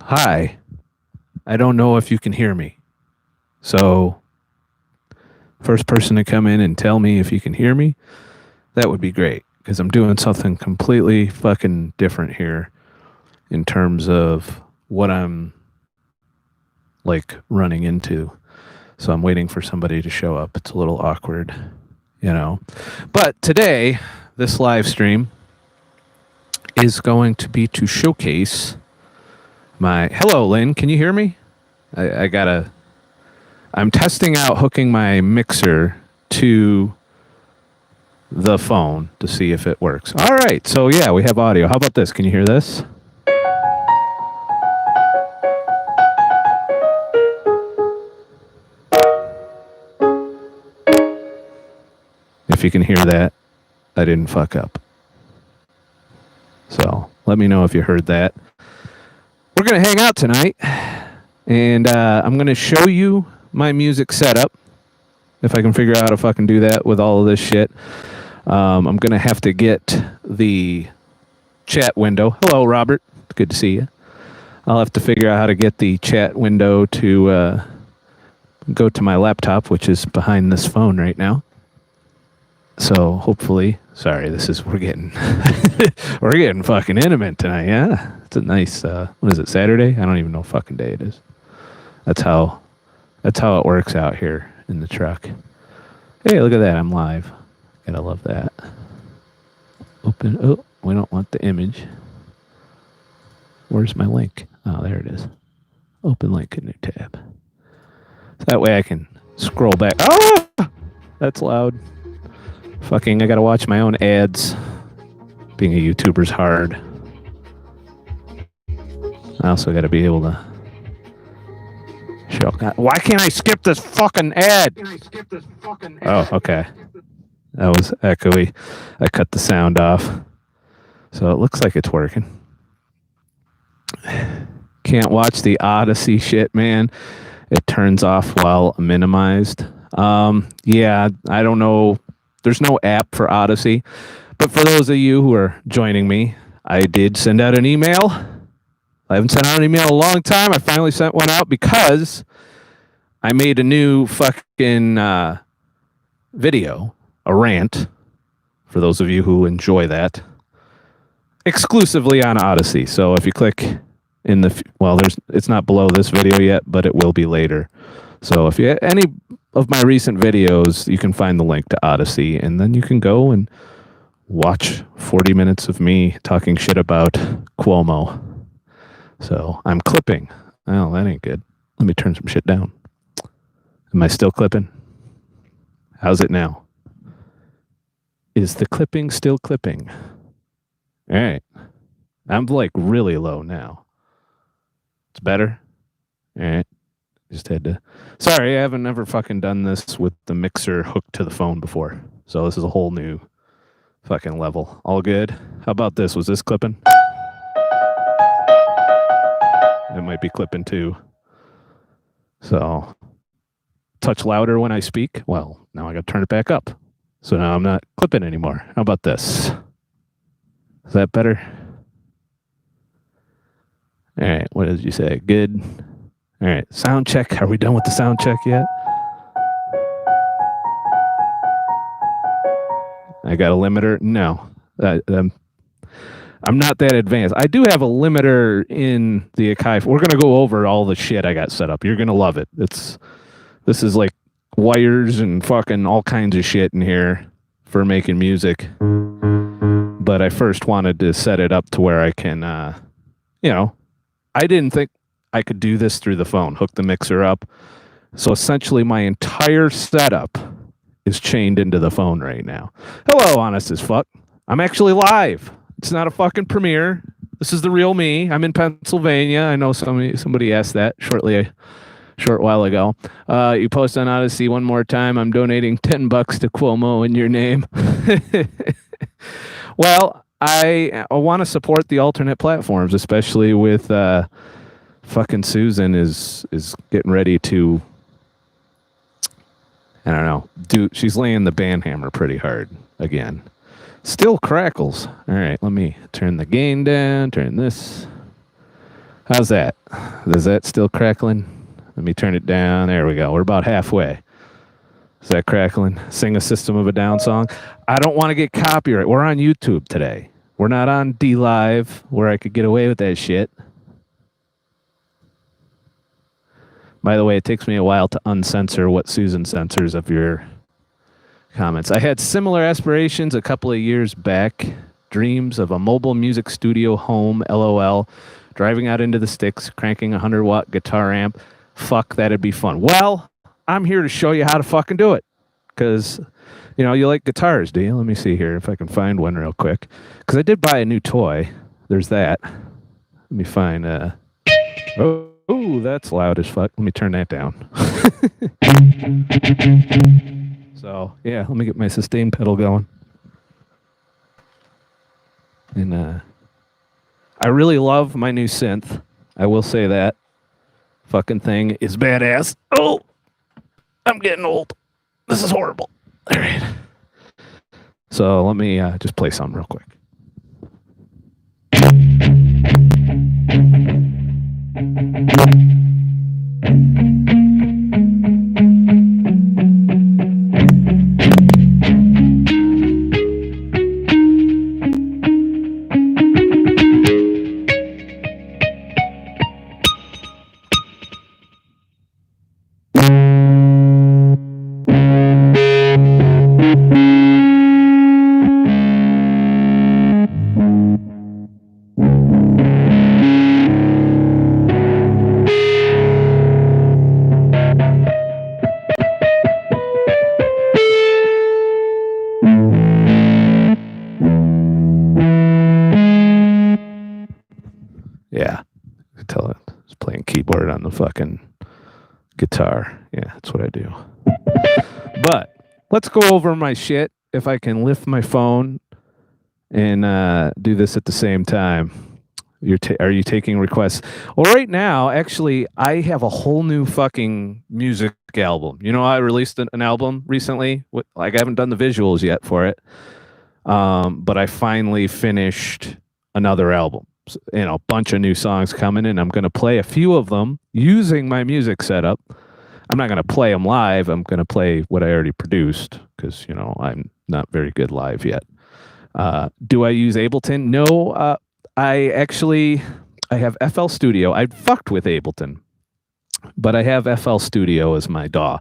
Hi, I don't know if you can hear me. So, first person to come in and tell me if you can hear me, that would be great. Because I'm doing something completely fucking different here in terms of what I'm like running into. So I'm waiting for somebody to show up. It's a little awkward, you know. But today, this live stream is going to be to showcase my... Hello, Lynn. Can you hear me? I'm testing out hooking my mixer to the phone to see if it works. All right. So, yeah, we have audio. How about this? Can you hear this? If you can hear that, I didn't fuck up. So let me know if you heard that. We're going to hang out tonight, and I'm going to show you my music setup. If I can figure out how to fucking do that with all of this shit. I'm going to have to get the chat window. Hello, Robert. Good to see you. I'll have to figure out how to get the chat window to go to my laptop, which is behind this phone right now. So hopefully, sorry, we're getting we're getting fucking intimate tonight. Yeah, it's a nice. What is it? Saturday? I don't even know what fucking day it is. That's how it works out here in the truck. Hey, look at that! I'm live. Gotta love that. Open. Oh, we don't want the image. Where's my link? Oh, there it is. Open link in new tab. So that way I can scroll back. Oh, that's loud. Fucking, I gotta watch my own ads. Being a YouTuber's hard. I also gotta be able to show. Why can't I skip this fucking ad? Oh, okay. That was echoey. I cut the sound off. So it looks like it's working. Can't watch the Odysee shit, man. It turns off while minimized. Yeah, I don't know. There's no app for Odysee. But for those of you who are joining me, I did send out an email. I haven't sent out an email in a long time. I finally sent one out because I made a new fucking video, a rant, for those of you who enjoy that, exclusively on Odysee. So if you click in the... Well, it's not below this video yet, but it will be later. So if you any of my recent videos, you can find the link to Odysee, and then you can go and watch 40 minutes of me talking shit about Cuomo. So I'm clipping. Oh, that ain't good. Let me turn some shit down. Am I still clipping? How's it now? Is the clipping still clipping? All right. I'm like really low now. It's better? All right. Just had to... Sorry, I haven't never fucking done this with the mixer hooked to the phone before. So this is a whole new fucking level. All good? How about this? Was this clipping? It might be clipping too. So, touch louder when I speak. Well, now I got to turn it back up. So now I'm not clipping anymore. How about this? Is that better? All right, what did you say? Good. All right, sound check. Are we done with the sound check yet? I got a limiter? No. I'm not that advanced. I do have a limiter in the Akai. We're going to go over all the shit I got set up. You're going to love it. This is like wires and fucking all kinds of shit in here for making music. But I first wanted to set it up to where I can, I didn't think I could do this through the phone, hook the mixer up. So essentially my entire setup is chained into the phone right now. Hello, honest as fuck. I'm actually live. It's not a fucking premiere. This is the real me. I'm in Pennsylvania. I know somebody asked that a short while ago. You post on Odysee one more time. I'm donating $10 to Cuomo in your name. Well, I want to support the alternate platforms, especially with fucking Susan is getting ready to, I don't know, she's laying the band hammer pretty hard again. Still crackles. All right, let me turn the gain down, turn this How's that? Is that still crackling? Let me turn it down. There we go. We're about halfway. Is that crackling? Sing a System of a Down song. I don't want to get copyright. We're on YouTube today. We're not on dlive where I could get away with that shit. By the way, it takes me a while to uncensor what Susan censors of your comments. I had similar aspirations a couple of years back. Dreams of a mobile music studio home, LOL. Driving out into the sticks, cranking a 100-watt guitar amp. Fuck, that'd be fun. Well, I'm here to show you how to fucking do it. Because, you know, you like guitars, do you? Let me see here if I can find one real quick. Because I did buy a new toy. There's that. Let me find... Oh, that's loud as fuck. Let me turn that down. So, yeah, let me get my sustain pedal going. And I really love my new synth. I will say that. Fucking thing is badass. Oh, I'm getting old. This is horrible. All right. So let me just play some real quick. Yeah, I can tell it's playing keyboard on the fucking guitar. Yeah, that's what I do. But let's go over my shit. If I can lift my phone and do this at the same time. Are you taking requests? Well, right now, actually, I have a whole new fucking music album. You know, I released an album recently. Like, I haven't done the visuals yet for it. But I finally finished another album. You know, a bunch of new songs coming, and I'm going to play a few of them using my music setup. I'm not going to play them live. I'm going to play what I already produced because, you know, I'm not very good live yet. Do I use Ableton? No. I have FL Studio. I fucked with Ableton, but I have FL Studio as my DAW.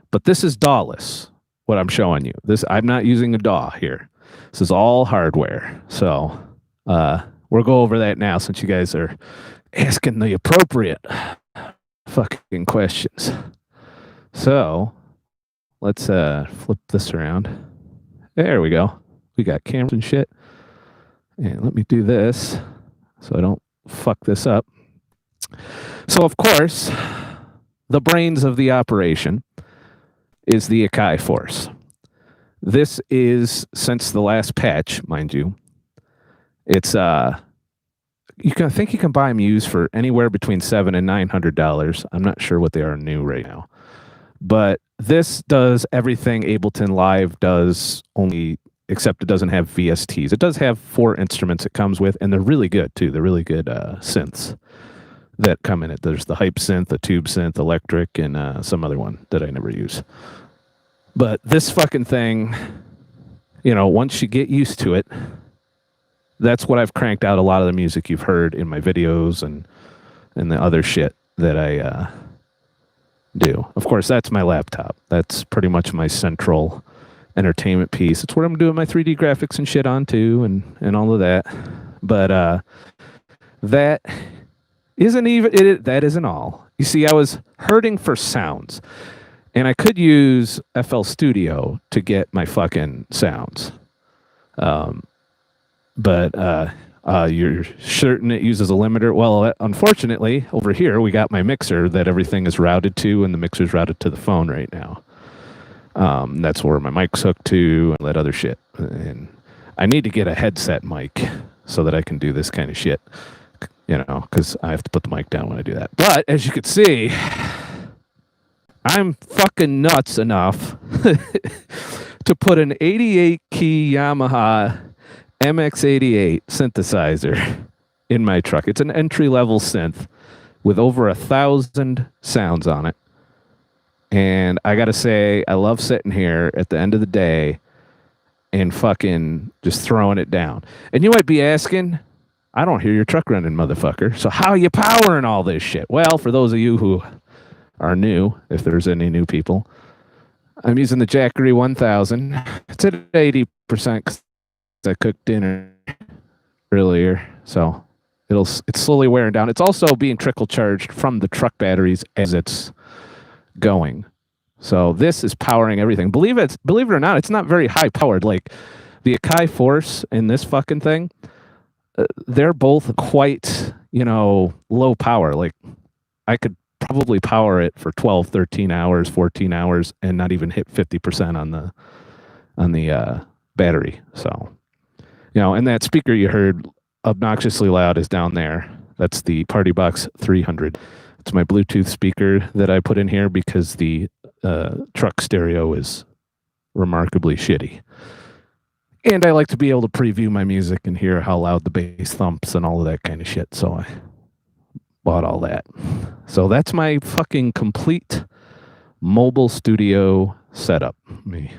But this is DAW-less, what I'm showing you. I'm not using a DAW here. This is all hardware. So, we'll go over that now since you guys are asking the appropriate fucking questions. So, let's flip this around. There we go. We got cameras and shit. And let me do this so I don't fuck this up. So, of course, the brains of the operation is the Akai Force. This is, since the last patch, mind you, it's I think you can buy them used for anywhere between $700 and $900. I'm not sure what they are new right now, but this does everything Ableton Live does, only except it doesn't have VSTs. It does have 4 instruments it comes with, and they're really good too. They're really good synths that come in it. There's the hype synth, the tube synth, electric, and some other one that I never use. But this fucking thing, you know, once you get used to it, that's what I've cranked out a lot of the music you've heard in my videos and the other shit that I do. Of course, that's my laptop. That's pretty much my central entertainment piece. It's where I'm doing my 3D graphics and shit on too, and all of that. But that isn't even that isn't all. You see, I was hurting for sounds, and I could use FL Studio to get my fucking sounds. But you're certain it uses a limiter? Well, unfortunately, over here, we got my mixer that everything is routed to, and the mixer's routed to the phone right now. That's where my mic's hooked to, and that other shit. And I need to get a headset mic so that I can do this kind of shit, you know, because I have to put the mic down when I do that. But as you can see, I'm fucking nuts enough to put an 88 key Yamaha MX88 synthesizer in my truck. It's an entry-level synth with over 1,000 sounds on it. And I got to say, I love sitting here at the end of the day and fucking just throwing it down. And you might be asking, I don't hear your truck running, motherfucker. So how are you powering all this shit? Well, for those of you who are new, if there's any new people, I'm using the Jackery 1000. It's at 80% because I cooked dinner earlier. So it's slowly wearing down. It's also being trickle charged from the truck batteries as it's going. So this is powering everything. Believe it or not, it's not very high powered. Like the Akai Force and this fucking thing, they're both quite, low power. Like I could probably power it for 12, 13 hours, 14 hours and not even hit 50% on the battery. So, and that speaker you heard obnoxiously loud is down there. That's the Party Box 300. It's my Bluetooth speaker that I put in here because the truck stereo is remarkably shitty. And I like to be able to preview my music and hear how loud the bass thumps and all of that kind of shit. So I bought all that. So that's my fucking complete mobile studio setup. Let me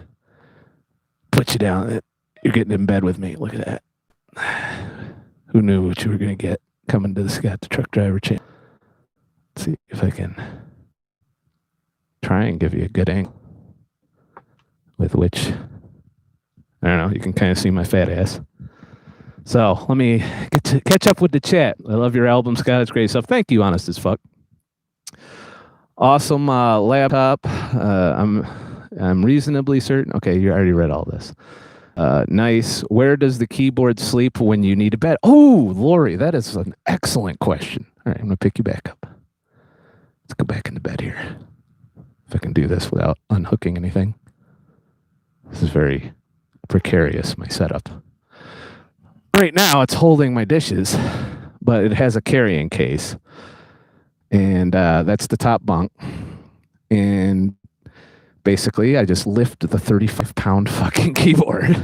put you down. You're getting in bed with me. Look at that. Who knew what you were going to get coming to the Scott the Truck Driver channel? Let's see if I can try and give you a good angle with which, I don't know, you can kind of see my fat ass. So let me get to catch up with the chat. I love your album, Scott. It's great stuff. Thank you, honest as fuck. Awesome laptop. I'm reasonably certain. Okay, you already read all this. Nice. Where does the keyboard sleep when you need a bed? Oh, Lori, that is an excellent question. All right, I'm going to pick you back up. Let's go back into bed here. If I can do this without unhooking anything. This is very precarious, my setup. Right now, it's holding my dishes, but it has a carrying case. And that's the top bunk. And basically, I just lift the 35-pound fucking keyboard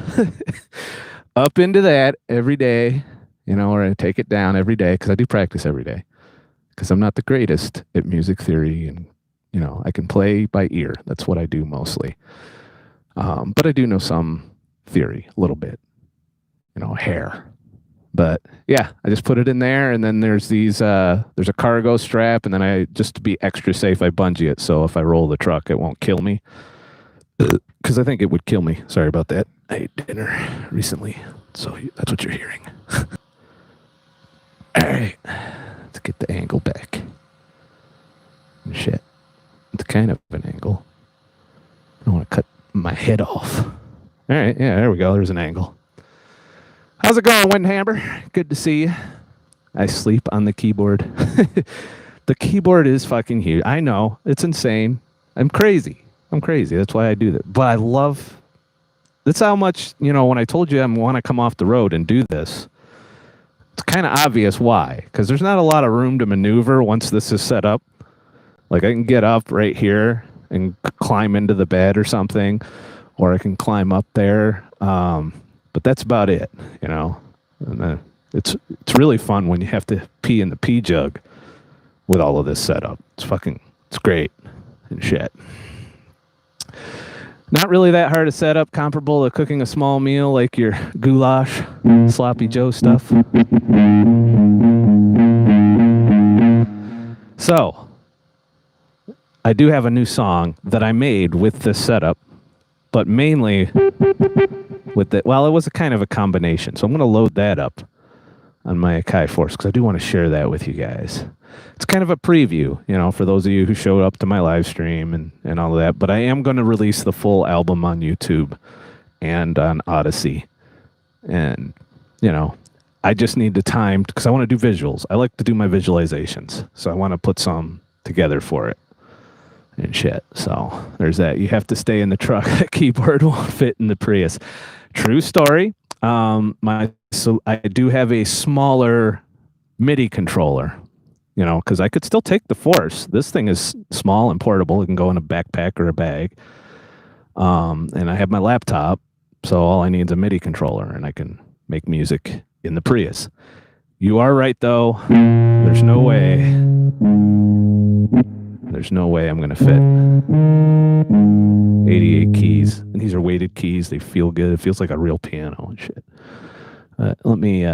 up into that every day, or I take it down every day because I do practice every day. Because I'm not the greatest at music theory, and I can play by ear. That's what I do mostly. But I do know some theory, a little bit, hair. But yeah, I just put it in there, and then there's there's a cargo strap, and then just to be extra safe, I bungee it. So if I roll the truck, it won't kill me. Because I think it would kill me. Sorry about that. I ate dinner recently, so that's what you're hearing. All right. Let's get the angle back. Shit. It's kind of an angle. I don't want to cut my head off. All right. Yeah, there we go. There's an angle. How's it going, Windhammer? Good to see you. I sleep on the keyboard. The keyboard is fucking huge. I know. It's insane. I'm crazy. That's why I do that. But I love... That's how much, when I told you I want to come off the road and do this, it's kind of obvious why, because there's not a lot of room to maneuver once this is set up. Like I can get up right here and climb into the bed or something, or I can climb up there. But that's about it, And it's really fun when you have to pee in the pee jug with all of this setup. It's great and shit. Not really that hard to set up, comparable to cooking a small meal like your goulash, sloppy Joe stuff. So, I do have a new song that I made with this setup, but mainly with it was a kind of a combination. So I'm going to load that up on my Akai Force because I do want to share that with you guys. It's kind of a preview, for those of you who showed up to my live stream and all of that. But I am going to release the full album on YouTube and on Odysee. And, I just need the time because I want to do visuals. I like to do my visualizations. So I want to put some together for it and shit. So there's that. You have to stay in the truck. The keyboard won't fit in the Prius. True story. So I do have a smaller MIDI controller. Because I could still take the Force. This thing is small and portable. It can go in a backpack or a bag. And I have my laptop, so all I need is a MIDI controller, and I can make music in the Prius. You are right, though. There's no way. There's no way I'm going to fit 88 keys. And these are weighted keys. They feel good. It feels like a real piano and shit. Let me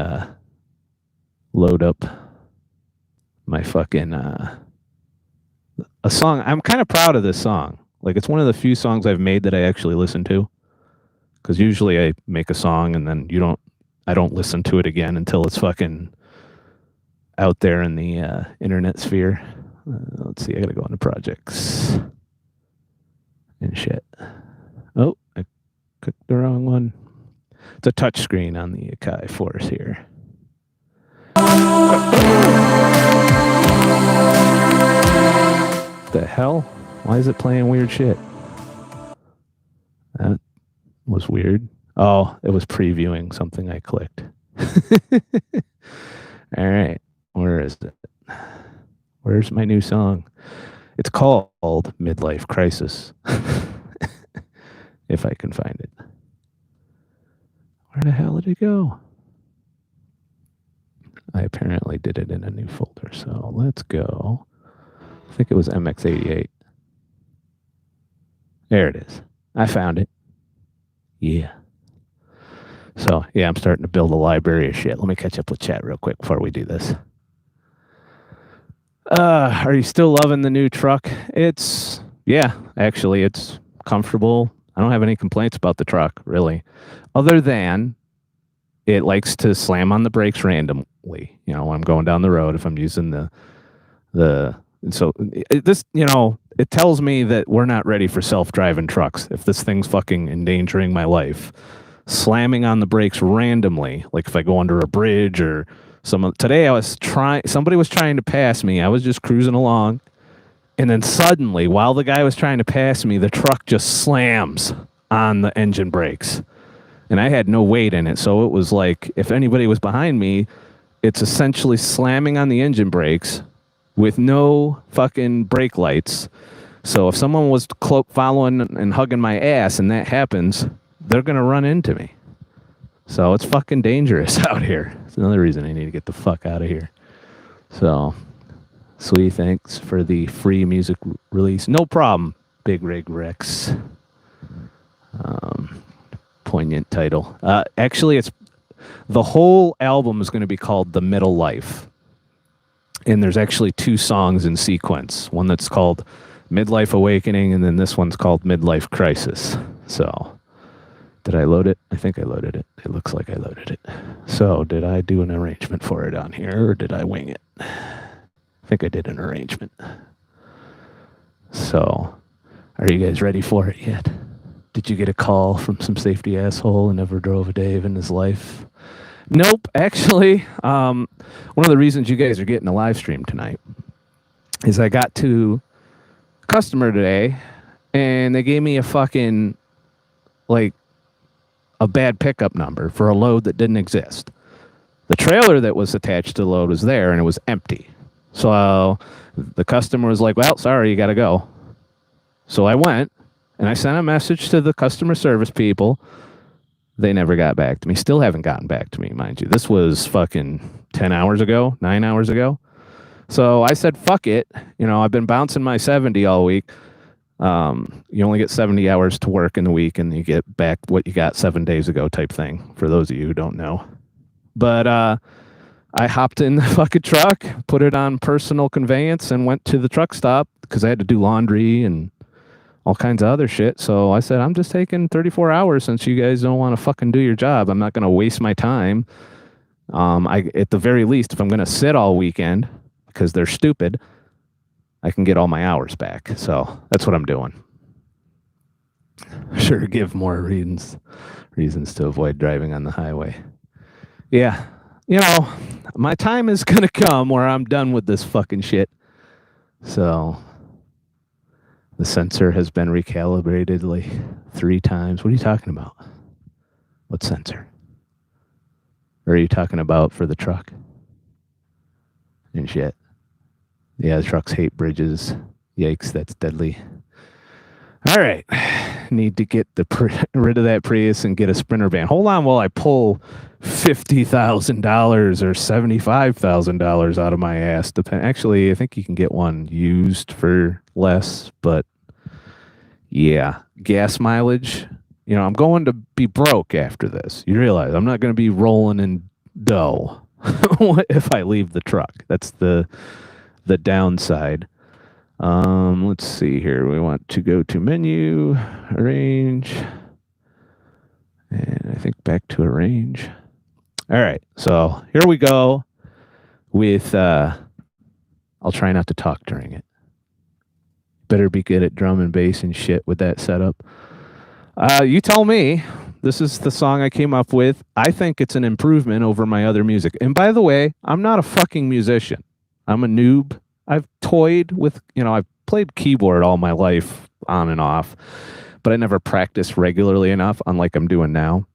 load up my fucking a song. I'm kind of proud of this song. Like, it's one of the few songs I've made that I actually listen to. Because usually I make a song and then I don't listen to it again until it's fucking out there in the internet sphere. Let's see, I gotta go into projects and shit. Oh, I clicked the wrong one. It's a touch screen on the Akai Force here. The hell? Why is it playing weird shit? That was weird. Oh, it was previewing something I clicked. All right. Where is it? Where's my new song? It's called Midlife Crisis. If I can find it. Where the hell did it go? I apparently did it in a new folder. So let's go. I think it was MX88. There it is. I found it. Yeah. So, yeah, I'm starting to build a library of shit. Let me catch up with chat real quick before we do this. Are you still loving the new truck? Yeah, actually, it's comfortable. I don't have any complaints about the truck, really. Other than it likes to slam on the brakes randomly. You know, when I'm going down the road, if I'm using it tells me that we're not ready for self-driving trucks. If this thing's fucking endangering my life, slamming on the brakes randomly, like if I go under a bridge or today somebody was trying to pass me. I was just cruising along, and then suddenly, while the guy was trying to pass me, the truck just slams on the engine brakes, and I had no weight in it, so it was like if anybody was behind me, it's essentially slamming on the engine brakes with no fucking brake lights. So if someone was following and hugging my ass and that happens, they're going to run into me. So it's fucking dangerous out here. It's another reason I need to get the fuck out of here. So, sweetie, thanks for the free music release. No problem, Big Rig Rex. Poignant title. Actually, it's the whole album is going to be called The Middle Life. And there's actually 2 songs in sequence. One that's called Midlife Awakening, and then this one's called Midlife Crisis. So, did I load it? I think I loaded it. It looks like I loaded it. So, did I do an arrangement for it on here, or did I wing it? I think I did an arrangement. So, are you guys ready for it yet? Did you get a call from some safety asshole who never drove a day in his life? Nope. Actually, one of the reasons you guys are getting a live stream tonight is I got to a customer today, and they gave me a fucking, like, a bad pickup number for a load that didn't exist. The trailer that was attached to the load was there, and it was empty. So the customer was like, well, sorry, you got to go. So I went, and I sent a message to the customer service people. They never got back to me. Still haven't gotten back to me, mind you. This was fucking 10 hours ago, 9 hours ago. So I said, fuck it. You know, I've been bouncing my 70 all week. You only get 70 hours to work in the week, and you get back what you got 7 days ago type thing, for those of you who don't know. But I hopped in the fucking truck, put it on personal conveyance, and went to the truck stop because I had to do laundry and all kinds of other shit. So I said, I'm just taking 34 hours since you guys don't want to fucking do your job. I'm not going to waste my time. At the very least, if I'm going to sit all weekend because they're stupid, I can get all my hours back. So that's what I'm doing. Sure, give more reasons to avoid driving on the highway. Yeah, you know, my time is going to come where I'm done with this fucking shit. So the sensor has been recalibrated like 3 times. What are you talking about? What sensor? Or are you talking about for the truck? And shit. Yeah, the trucks hate bridges. Yikes, that's deadly. All right. Need to get rid of that Prius and get a Sprinter van. Hold on while I pull $50,000 or $75,000 out of my ass. Actually, I think you can get one used for less, but yeah, gas mileage. You know, I'm going to be broke after this. You realize I'm not going to be rolling in dough if I leave the truck. That's the downside. Let's see here. We want to go to menu, arrange, and I think back to arrange. All right, so here we go with, I'll try not to talk during it. Better be good at drum and bass and shit with that setup. You tell me. This is the song I came up with. I think it's an improvement over my other music. And by the way, I'm not a fucking musician. I'm a noob. I've toyed with, I've played keyboard all my life on and off, but I never practiced regularly enough, unlike I'm doing now.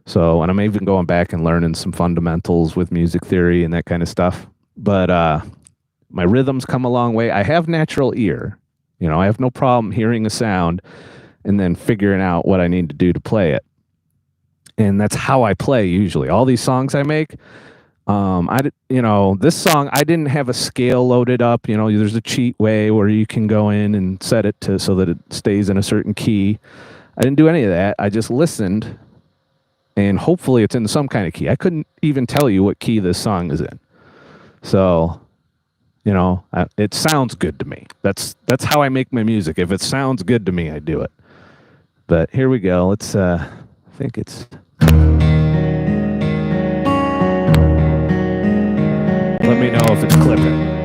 So, and I'm even going back and learning some fundamentals with music theory and that kind of stuff. But my rhythms come a long way. I have natural ear. I have no problem hearing a sound and then figuring out what I need to do to play it. And that's how I play usually. All these songs I make, this song, I didn't have a scale loaded up. There's a cheat way where you can go in and set it to so that it stays in a certain key. I didn't do any of that. I just listened, and hopefully it's in some kind of key. I couldn't even tell you what key this song is in. So, it sounds good to me. That's how I make my music. If it sounds good to me, I do it. But here we go. Let's, I think it's... Let me know if it's clipping.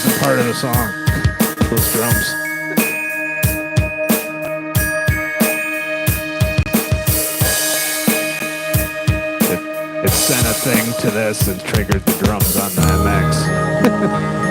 isn't part of the song. Those drums. It sent a thing to this and triggered the drums on the MX.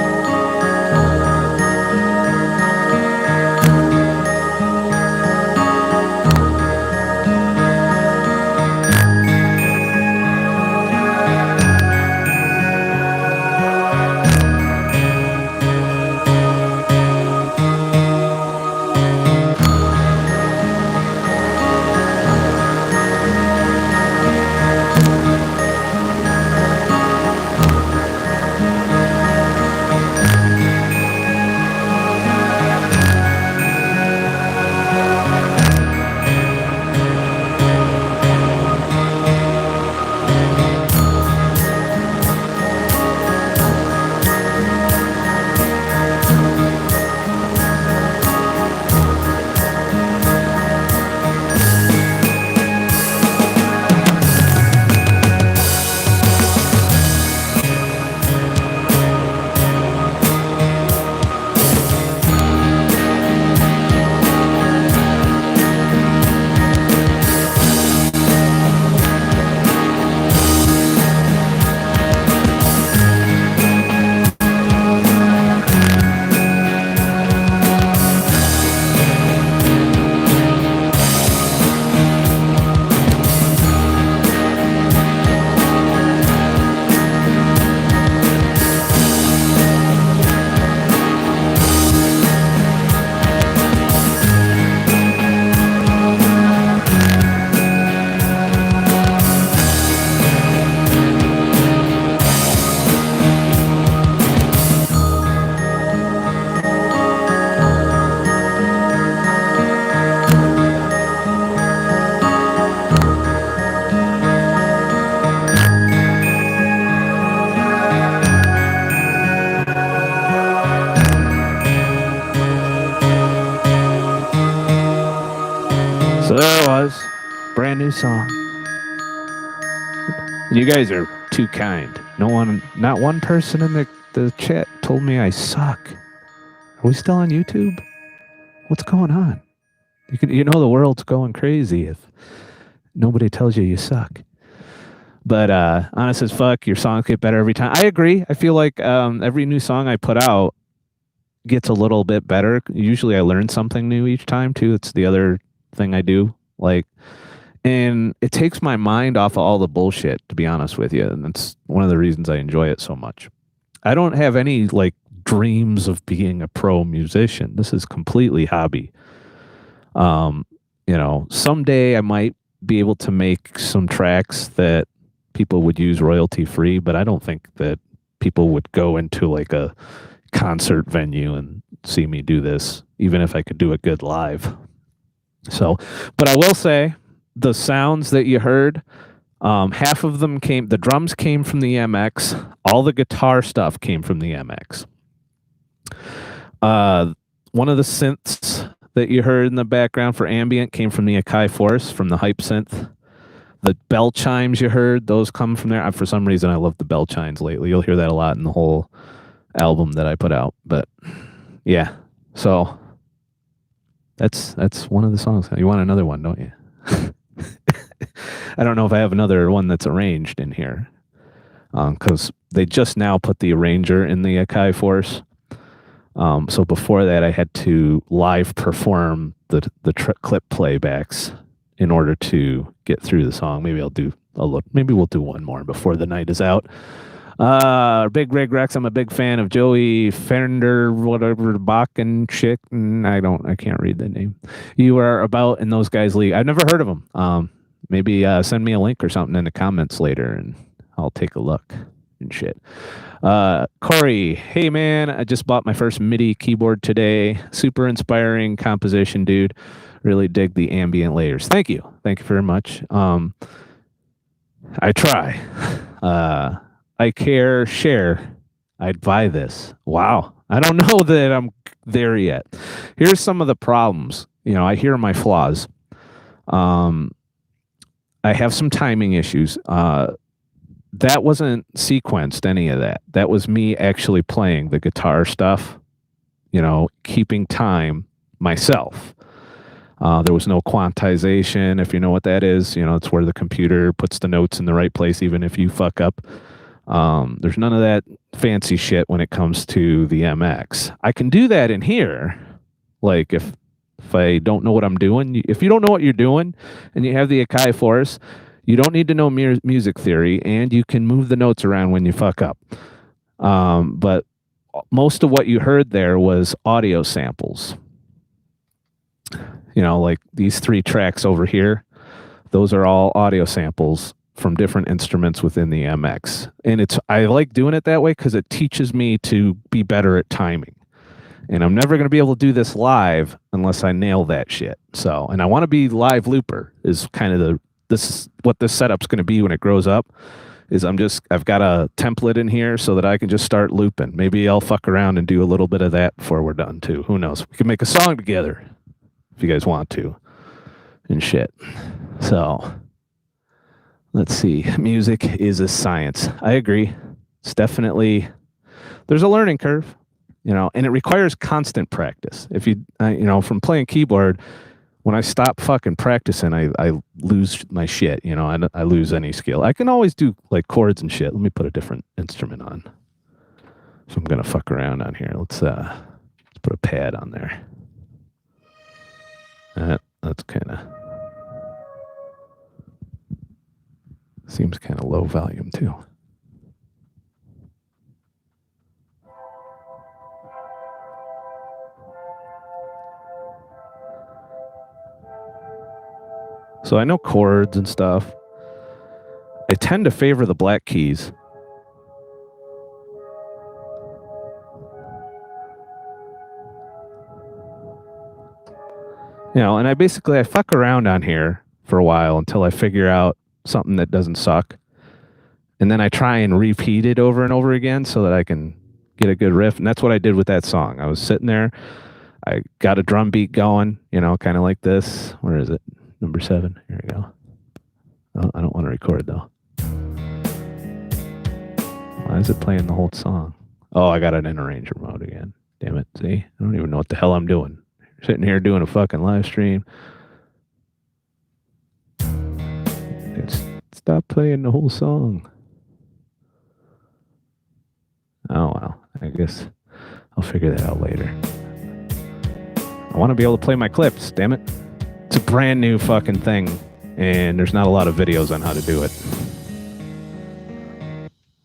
So there it was. Brand new song. You guys are too kind. Not one person in the chat told me I suck. Are we still on YouTube? What's going on? You know the world's going crazy if nobody tells you suck. But honest as fuck, your songs get better every time. I agree. I feel like every new song I put out gets a little bit better. Usually I learn something new each time too. It's the other thing I do. And it takes my mind off of all the bullshit, to be honest with you. And that's one of the reasons I enjoy it so much. I don't have any dreams of being a pro musician. This is completely hobby. Someday I might be able to make some tracks that people would use royalty free, but I don't think that people would go into a concert venue and see me do this, even if I could do it good live. So, but I will say the sounds that you heard, half of them the drums came from the MX. All the guitar stuff came from the MX. One of the synths that you heard in the background for ambient came from the Akai Force, from the hype synth. The bell chimes you heard, those come from there. For some reason, I love the bell chimes lately. You'll hear that a lot in the whole album that I put out. But yeah, so that's one of the songs. You want another one, don't you? I don't know if I have another one that's arranged in here, because they just now put the arranger in the Akai Force. So before that, I had to live perform the clip playbacks in order to get through the song. Maybe we'll do one more before the night is out. Big Rig Rex, I'm a big fan of Joey Fender, whatever, Bach and chick, and I can't read the name. You are about in those guys' league. I've never heard of them. Maybe send me a link or something in the comments later, and I'll take a look and shit. Corey, hey man, I just bought my first MIDI keyboard today. Super inspiring composition, dude. Really dig the ambient layers. Thank you very much. I try. I care, share. I'd buy this. Wow. I don't know that I'm there yet. Here's some of the problems. I hear my flaws. I have some timing issues. that wasn't sequenced, any of that. That was me actually playing the guitar stuff, keeping time myself. There was no quantization, if you know what that is. It's where the computer puts the notes in the right place, even if you fuck up. There's none of that fancy shit when it comes to the MX. I can do that in here. Like if I don't know what I'm doing, if you don't know what you're doing and you have the Akai Force, you don't need to know music theory, and you can move the notes around when you fuck up. But most of what you heard there was audio samples. Like these 3 tracks over here, those are all audio samples from different instruments within the MX. And I like doing it that way because it teaches me to be better at timing. And I'm never going to be able to do this live unless I nail that shit. So, and I want to be live looper is kind of this is what this setup's going to be when it grows up. Is I've got a template in here so that I can just start looping. Maybe I'll fuck around and do a little bit of that before we're done too. Who knows? We can make a song together if you guys want to and shit. So let's see. Music is a science. I agree. It's definitely, there's a learning curve, and it requires constant practice. If from playing keyboard, when I stop fucking practicing, I lose my shit. I lose any skill. I can always do like chords and shit. Let me put a different instrument on. So I'm going to fuck around on here. Let's put a pad on there. That's kind of seems kind of low volume too. So I know chords and stuff. I tend to favor the black keys. And I fuck around on here for a while until I figure out something that doesn't suck. And then I try and repeat it over and over again so that I can get a good riff. And that's what I did with that song. I was sitting there. I got a drum beat going, kind of like this. Where is it? Number 7. Here we go. Oh, I don't want to record though. Why is it playing the whole song? Oh, I got it in arranger mode again. Damn it. See? I don't even know what the hell I'm doing. Sitting here doing a fucking live stream. Stop playing the whole song. Oh, well. I guess I'll figure that out later. I want to be able to play my clips, damn it. It's a brand new fucking thing, and there's not a lot of videos on how to do it.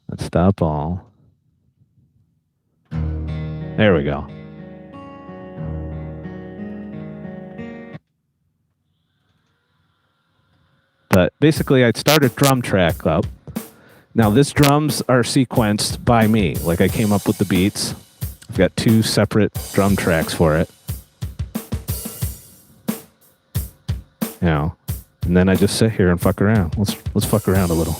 Let's stop all. There we go. But basically, I'd start a drum track up. Now, this drums are sequenced by me. Like, I came up with the beats. I've got 2 separate drum tracks for it. And then I just sit here and fuck around. Let's fuck around a little.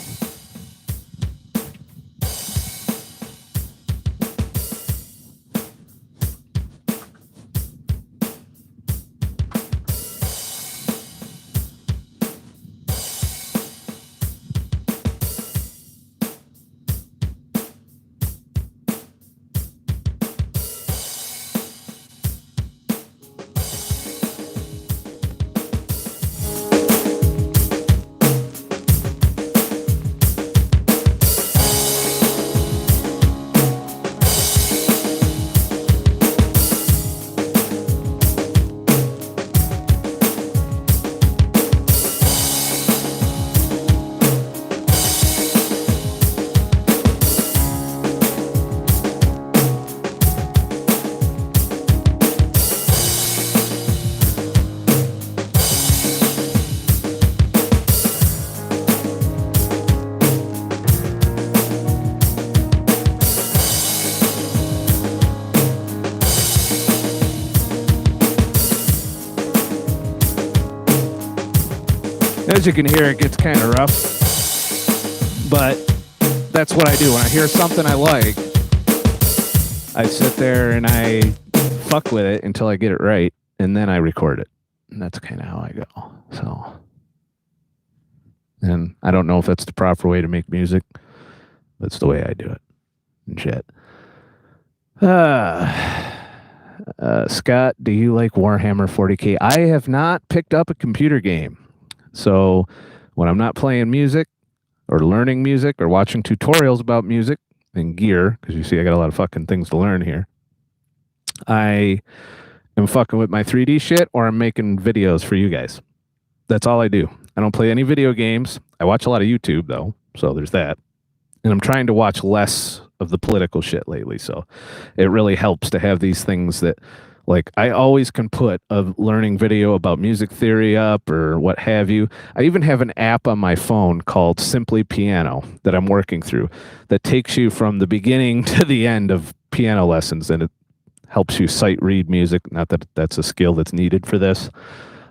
As you can hear, it gets kind of rough, but that's what I do. When I hear something I like, I sit there and I fuck with it until I get it right, and then I record it. And that's kind of how I go. So, and I don't know if that's the proper way to make music. That's the way I do it and shit. Scott, do you like Warhammer 40K? I have not picked up a computer game. So when I'm not playing music or learning music or watching tutorials about music and gear, because you see I got a lot of fucking things to learn here, I am fucking with my 3D shit or I'm making videos for you guys. That's all I do. I don't play any video games. I watch a lot of YouTube, though, so there's that. And I'm trying to watch less of the political shit lately, so it really helps to have these things that, like, I always can put a learning video about music theory up or what have you. I even have an app on my phone called Simply Piano that I'm working through that takes you from the beginning to the end of piano lessons, and it helps you sight read music. Not that that's a skill that's needed for this,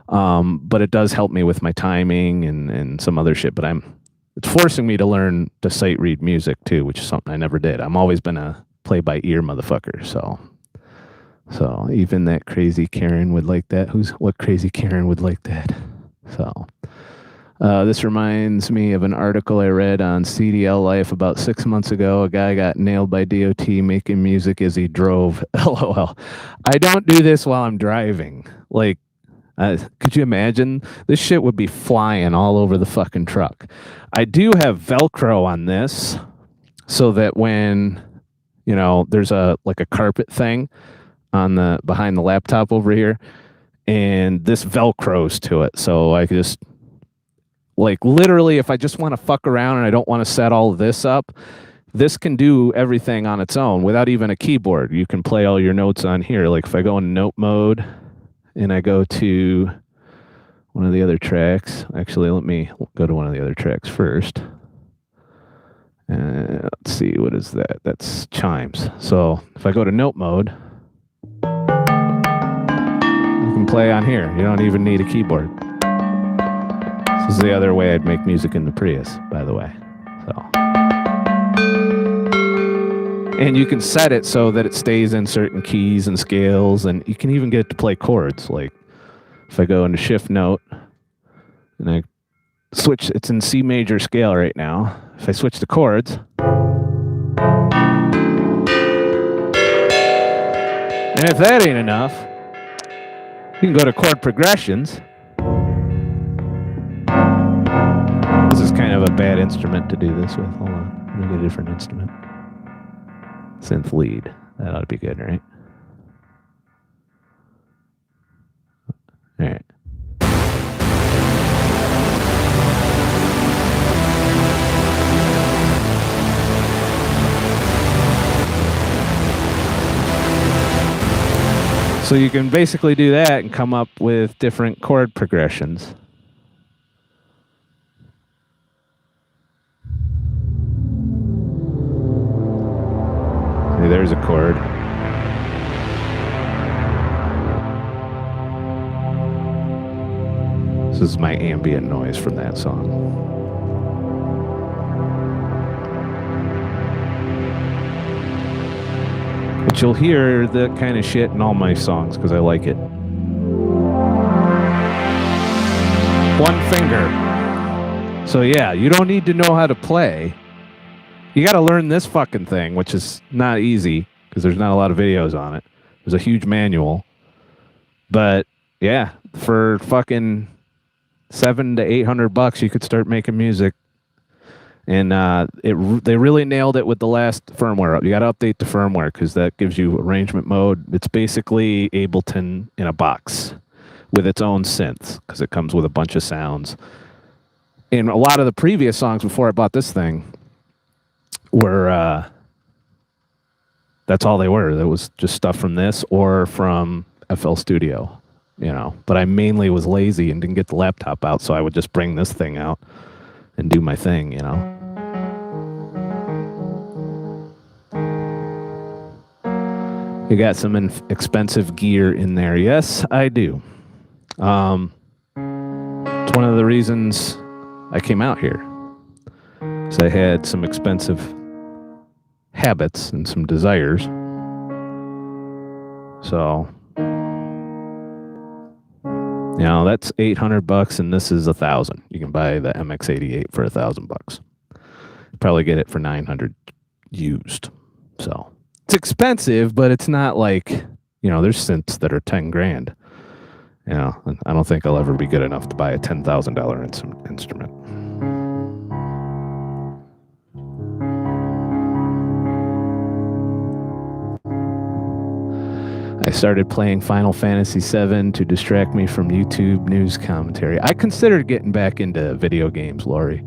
but it does help me with my timing and some other shit. But it's forcing me to learn to sight read music too, which is something I never did. I'm always been a play by ear motherfucker. So even that crazy Karen would like that. What crazy Karen would like that? So this reminds me of an article I read on CDL Life about 6 months ago. A guy got nailed by DOT making music as he drove. LOL. I don't do this while I'm driving. Like, could you imagine? This shit would be flying all over the fucking truck. I do have Velcro on this so that when, there's a carpet thing on the behind the laptop over here, and this Velcros to it. So I could just, like, literally, if I just want to fuck around and I don't want to set all of this up, this can do everything on its own without even a keyboard. You can play all your notes on here. Like if I go in note mode and I go to one of the other tracks. Actually, let me go to one of the other tracks first. Let's see, what is that? That's chimes. So if I go to note mode, you can play on here. You don't even need a keyboard. This is the other way I'd make music in the Prius, by the way. And you can set it so that it stays in certain keys and scales, and you can even get it to play chords. Like if I go into shift note and I switch, it's in C major scale right now. If I switch to chords, and if that ain't enough, you can go to chord progressions. This is kind of a bad instrument to do this with. Hold on, let me get a different instrument. Synth lead. That ought to be good, right? All right. So you can basically do that and come up with different chord progressions. See, there's a chord. This is my ambient noise from that song. But you'll hear that kind of shit in all my songs because I like it. One finger. So yeah, you don't need to know how to play. You got to learn this fucking thing, which is not easy because there's not a lot of videos on it. There's a huge manual. But yeah, for fucking $700 to $800, you could start making music. And they really nailed it with the last firmware. You got to update the firmware because that gives you arrangement mode. It's basically Ableton in a box with its own synths because it comes with a bunch of sounds. And a lot of the previous songs before I bought this thing were that's all they were. That was just stuff from this or from FL Studio, But I mainly was lazy and didn't get the laptop out, so I would just bring this thing out and do my thing, You got some expensive gear in there. Yes, I do. It's one of the reasons I came out here. So I had some expensive habits and some desires. So, that's $800 and this is $1,000. You can buy the MX-88 for $1,000. Probably get it for 900 used. So it's expensive, but it's not like, you know, there's synths that are 10 grand. You know, and I don't think I'll ever be good enough to buy a $10,000 instrument. I started playing Final Fantasy VII to distract me from YouTube news commentary. I considered getting back into video games, Lori,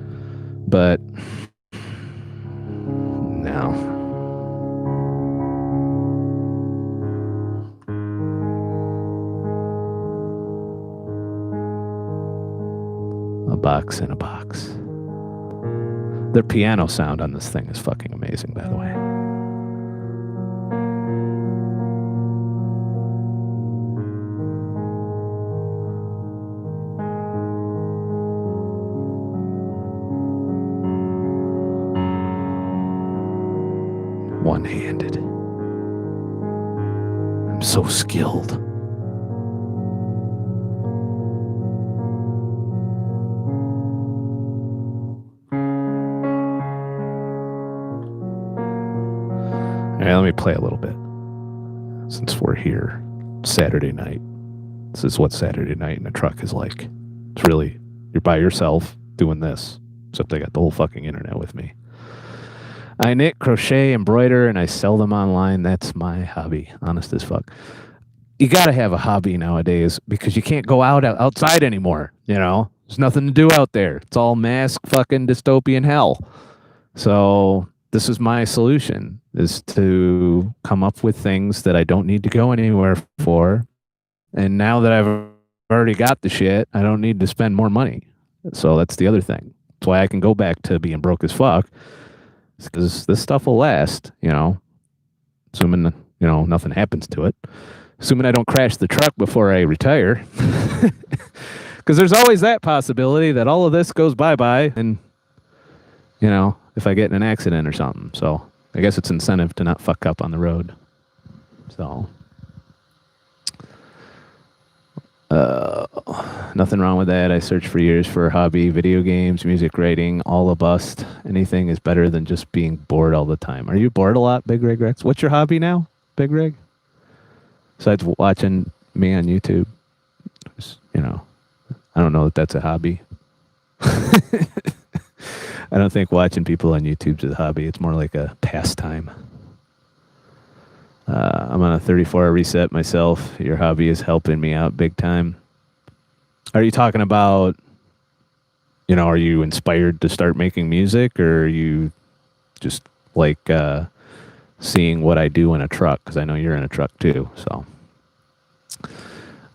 but no. A box in a box. Their piano sound on this thing is fucking amazing, by the way. One-handed. I'm so skilled. All right, let me play a little bit. Since we're here, Saturday night. This is what Saturday night in a truck is like. It's really, you're by yourself doing this, except I got the whole fucking internet with me. I knit, crochet, embroider, and I sell them online. That's my hobby, honest as fuck. You got to have a hobby nowadays because you can't go outside anymore, you know? There's nothing to do out there. It's all mask fucking dystopian hell. So this is my solution, is to come up with things that I don't need to go anywhere for. And now that I've already got the shit, I don't need to spend more money. So that's the other thing. That's why I can go back to being broke as fuck. Because this stuff will last, you know, assuming, you know, nothing happens to it. Assuming I don't crash the truck before I retire. Because there's always that possibility that all of this goes bye-bye and, you know, if I get in an accident or something. So I guess it's incentive to not fuck up on the road. So nothing wrong with that. I searched for years for a hobby, video games, music writing, all a bust. Anything is better than just being bored all the time. Are you bored a lot, Big Rig Rex? What's your hobby now, Big Rig? Besides watching me on YouTube, just, you know, I don't know if that's a hobby. I don't think watching people on YouTube is a hobby. It's more like a pastime. I'm on a 34-hour reset myself. Your hobby is helping me out big time. Are you talking about, you know, are you inspired to start making music, or are you just like seeing what I do in a truck? Because I know you're in a truck too. So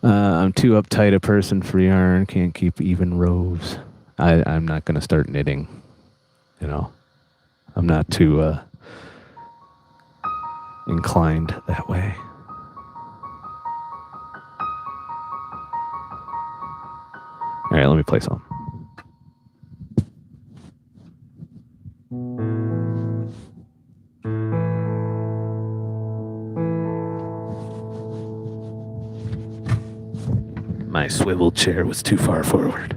I'm too uptight a person for yarn. Can't keep even rows. I'm not going to start knitting. You know, I'm not too inclined that way. All right, let me play some. My swivel chair was too far forward.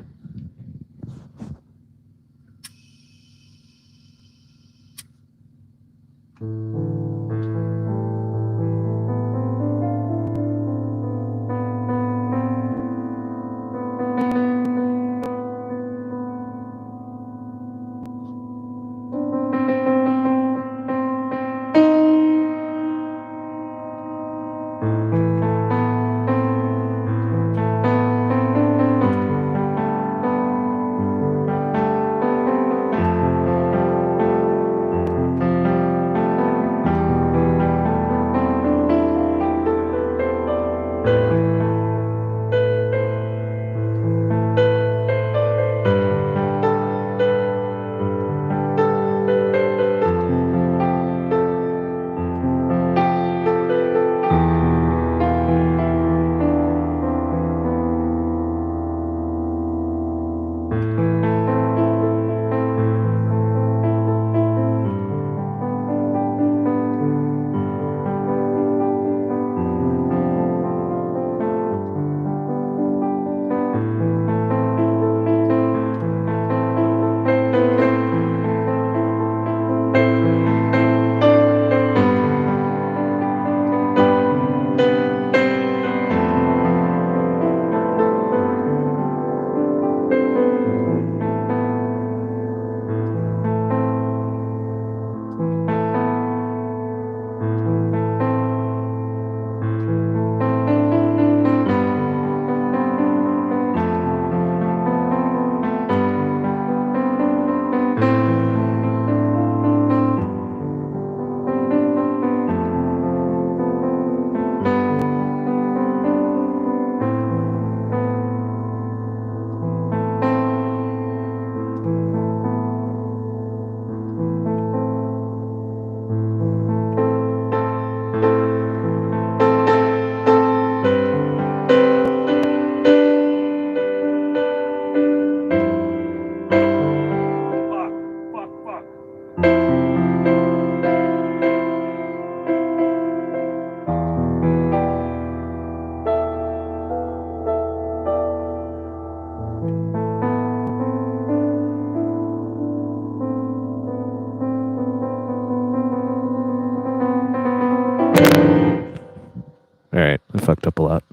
fucked up a lot.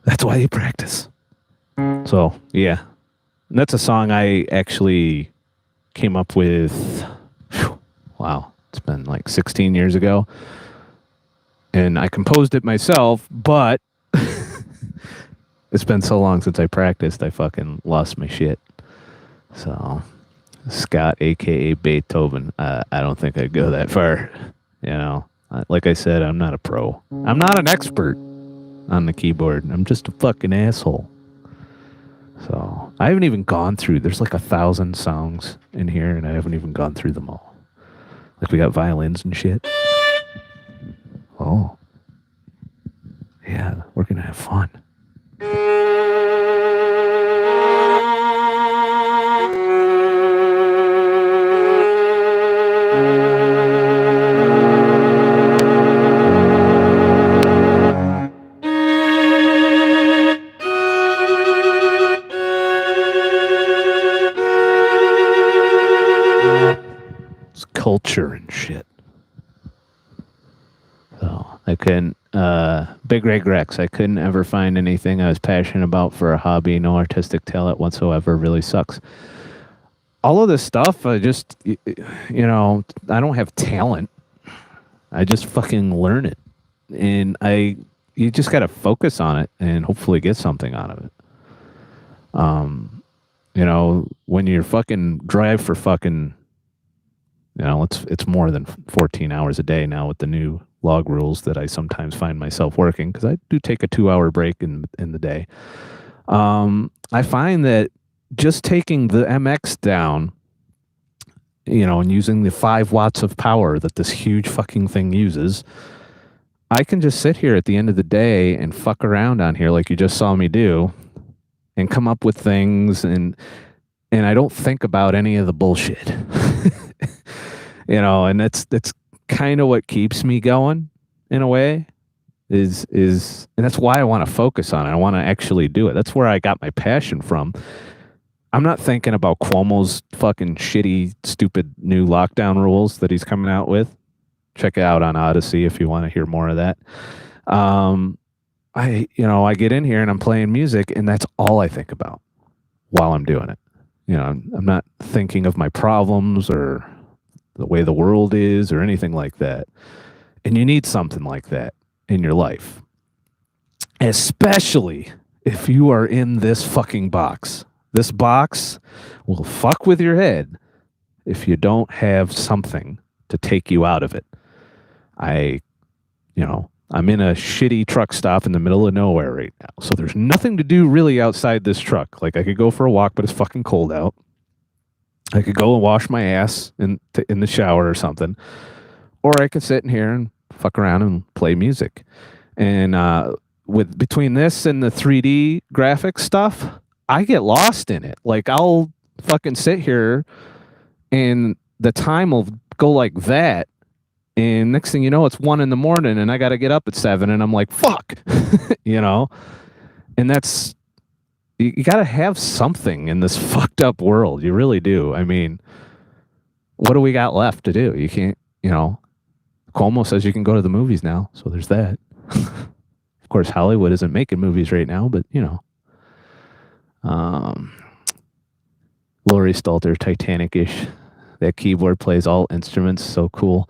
That's why you practice. So, yeah. And that's a song I actually came up with, wow, it's been like 16 years ago. And I composed it myself, but it's been so long since I practiced, I fucking lost my shit. So, Scott, a.k.a. Beethoven, I don't think I'd go that far. You know, like I said, I'm not a pro. I'm not an expert on the keyboard. I'm just a fucking asshole. So, I haven't even gone through, there's like 1,000 songs in here, and I haven't even gone through them all. Like, we got violins and shit. Oh. Yeah, we're gonna have fun. It's culture and shit. So I couldn't, big regrets. I couldn't ever find anything I was passionate about for a hobby. No artistic talent whatsoever. Really sucks. All of this stuff, I just, you know, I don't have talent. I just fucking learn it. And you just got to focus on it and hopefully get something out of it. You know, when you're fucking drive for fucking, you know, it's more than 14 hours a day now with the new log rules that I sometimes find myself working, because I do take a 2-hour break in the day. I find that just taking the MX down, you know, and using the 5 watts of power that this huge fucking thing uses, I can just sit here at the end of the day and fuck around on here like you just saw me do and come up with things, and I don't think about any of the bullshit. You know, and that's kind of what keeps me going in a way is and that's why I want to focus on it. I want to actually do it. That's where I got my passion from. I'm not thinking about Cuomo's fucking shitty, stupid new lockdown rules that he's coming out with. Check it out on Odysee if you want to hear more of that. I get in here and I'm playing music, and that's all I think about while I'm doing it. You know, I'm not thinking of my problems or the way the world is or anything like that. And you need something like that in your life, especially if you are in this fucking box. This box will fuck with your head if you don't have something to take you out of it. I'm in a shitty truck stop in the middle of nowhere right now. So there's nothing to do really outside this truck. Like, I could go for a walk, but it's fucking cold out. I could go and wash my ass in the shower or something. Or I could sit in here and fuck around and play music. And between this and the 3D graphics stuff, I get lost in it. Like, I'll fucking sit here and the time will go like that. And next thing you know, it's 1 a.m. and I got to get up at 7, and I'm like, fuck, you know? And that's, you got to have something in this fucked up world. You really do. I mean, what do we got left to do? You can't, you know, Cuomo says you can go to the movies now. So there's that. Of course, Hollywood isn't making movies right now, but you know, Laurie Stalter, Titanic-ish. That keyboard plays all instruments. So cool.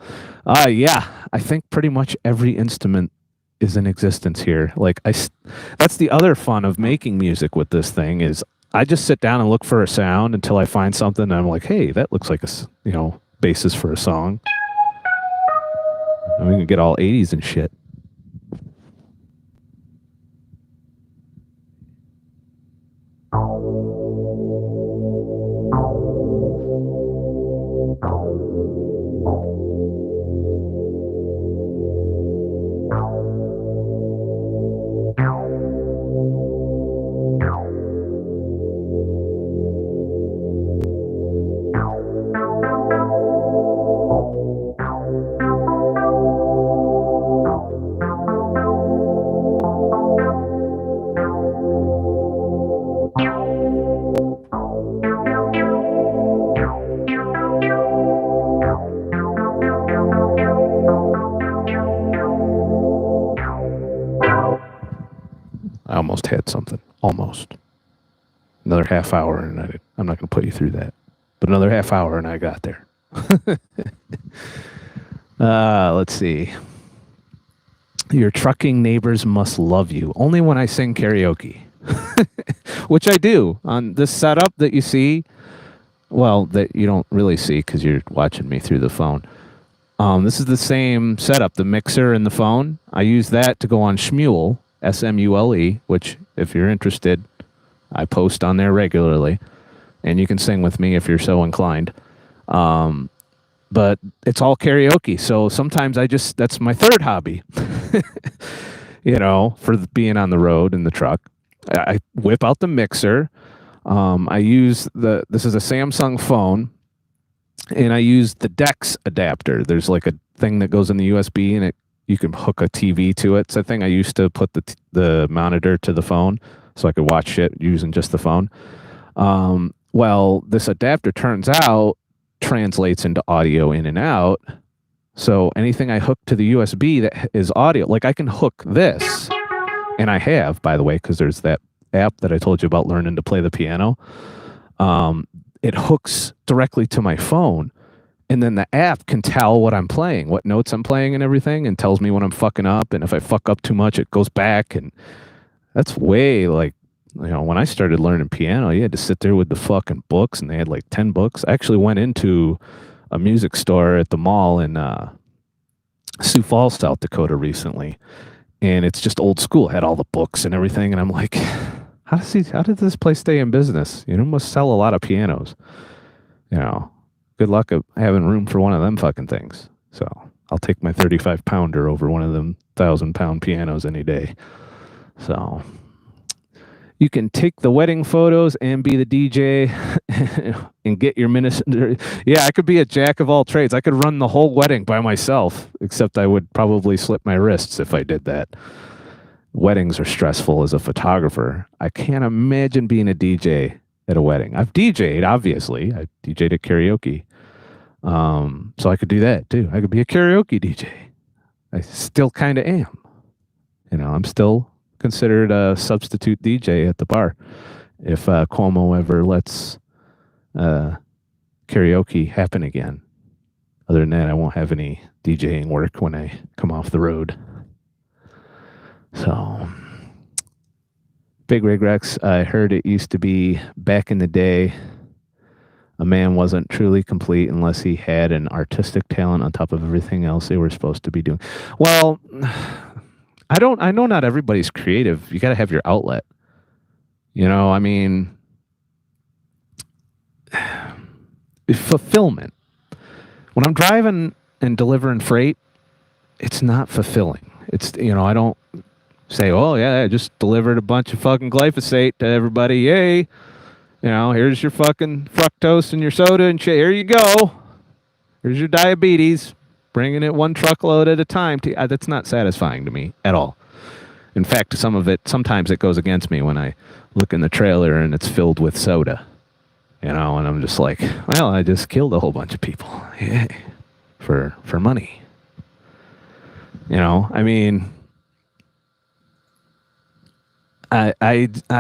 Yeah, I think pretty much every instrument is in existence here. Like, that's the other fun of making music with this thing is I just sit down and look for a sound until I find something and I'm like, hey, that looks like a, basis for a song. And we can get all 80s and shit. another half hour, and I'm not going to put you through that. But another half hour, and I got there. Let's see. Your trucking neighbors must love you. Only when I sing karaoke. Which I do. On this setup that you see, well, that you don't really see because you're watching me through the phone. This is the same setup, the mixer and the phone. I use that to go on SMULE, SMULE, which, if you're interested, I post on there regularly. And you can sing with me if you're so inclined. But it's all karaoke. So sometimes that's my third hobby, for being on the road in the truck. I whip out the mixer. I use this is a Samsung phone, and I use the DeX adapter. There's like a thing that goes in the USB, and you can hook a TV to it. It's a thing I used to put the monitor to the phone so I could watch it using just the phone. Well, this adapter turns out translates into audio in and out. So anything I hook to the USB that is audio, like I can hook this, and I have, by the way, because there's that app that I told you about learning to play the piano. It hooks directly to my phone, and then the app can tell what I'm playing, what notes I'm playing and everything, and tells me when I'm fucking up. And if I fuck up too much, it goes back. And that's way like, when I started learning piano, you had to sit there with the fucking books, and they had like 10 books. I actually went into a music store at the mall in Sioux Falls, South Dakota recently, and it's just old school. It had all the books and everything, and I'm like, how did this place stay in business? Must sell a lot of pianos. Good luck of having room for one of them fucking things. So I'll take my 35-pounder over one of them 1,000-pound pianos any day. So you can take the wedding photos and be the DJ and get your minister. Yeah, I could be a jack of all trades. I could run the whole wedding by myself, except I would probably slip my wrists if I did that. Weddings are stressful as a photographer. I can't imagine being a DJ at a wedding. I've DJ'd, obviously. I DJ'd at karaoke. So I could do that too. I could be a karaoke DJ. I still kind of am. I'm still considered a substitute DJ at the bar if Cuomo ever lets karaoke happen again. Other than that, I won't have any DJing work when I come off the road. So, Big Rig Rex, I heard it used to be back in the day, a man wasn't truly complete unless he had an artistic talent on top of everything else they were supposed to be doing. Well, I know not everybody's creative. You got to have your outlet. Fulfillment. When I'm driving and delivering freight, it's not fulfilling. It's, I don't say, oh yeah, I just delivered a bunch of fucking glyphosate to everybody. Yay. Here's your fucking fructose and your soda and shit. Here you go. Here's your diabetes. Bringing it one truckload at a time. That's not satisfying to me at all. In fact, sometimes it goes against me when I look in the trailer and it's filled with soda. And I'm just like, well, I just killed a whole bunch of people. Yay. For money. I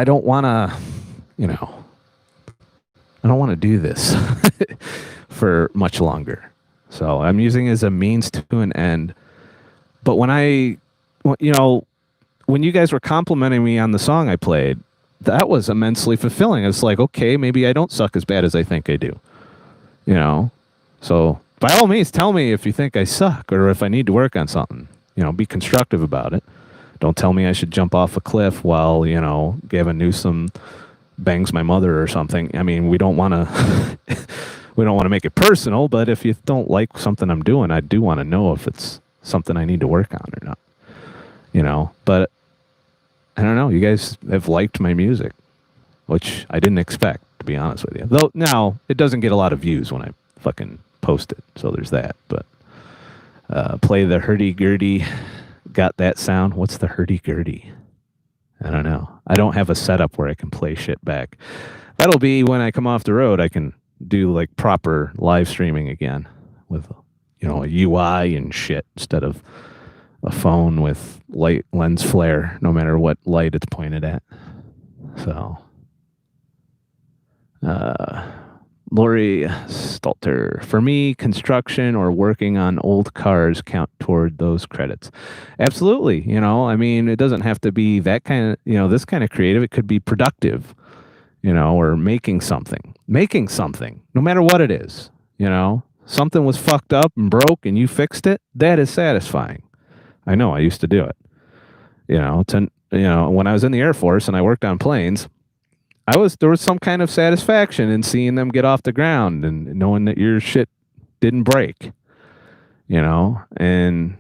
don't want to, I don't want to do this for much longer. So I'm using it as a means to an end. But when you guys were complimenting me on the song I played, that was immensely fulfilling. It's like, okay, maybe I don't suck as bad as I think I do. So by all means, tell me if you think I suck or if I need to work on something. Be constructive about it. Don't tell me I should jump off a cliff while, Gavin Newsom bangs my mother or something. We don't want to we don't want to make it personal, but if you don't like something I'm doing, I do want to know if it's something I need to work on or not. But I don't know. You guys have liked my music, which I didn't expect, to be honest with you. Though now it doesn't get a lot of views when I fucking post it. So there's that. But play the hurdy-gurdy. Got that sound? What's the hurdy-gurdy? I don't know. I don't have a setup where I can play shit back. That'll be when I come off the road. I can do like proper live streaming again with, a UI and shit instead of a phone with light lens flare, no matter what light it's pointed at. So Lori Stalter. For me, construction or working on old cars count toward those credits. Absolutely. I mean, it doesn't have to be that kind of, this kind of creative. It could be productive, or making something, no matter what it is, something was fucked up and broke and you fixed it. That is satisfying. I know I used to do it, when I was in the Air Force and I worked on planes. There was some kind of satisfaction in seeing them get off the ground and knowing that your shit didn't break, and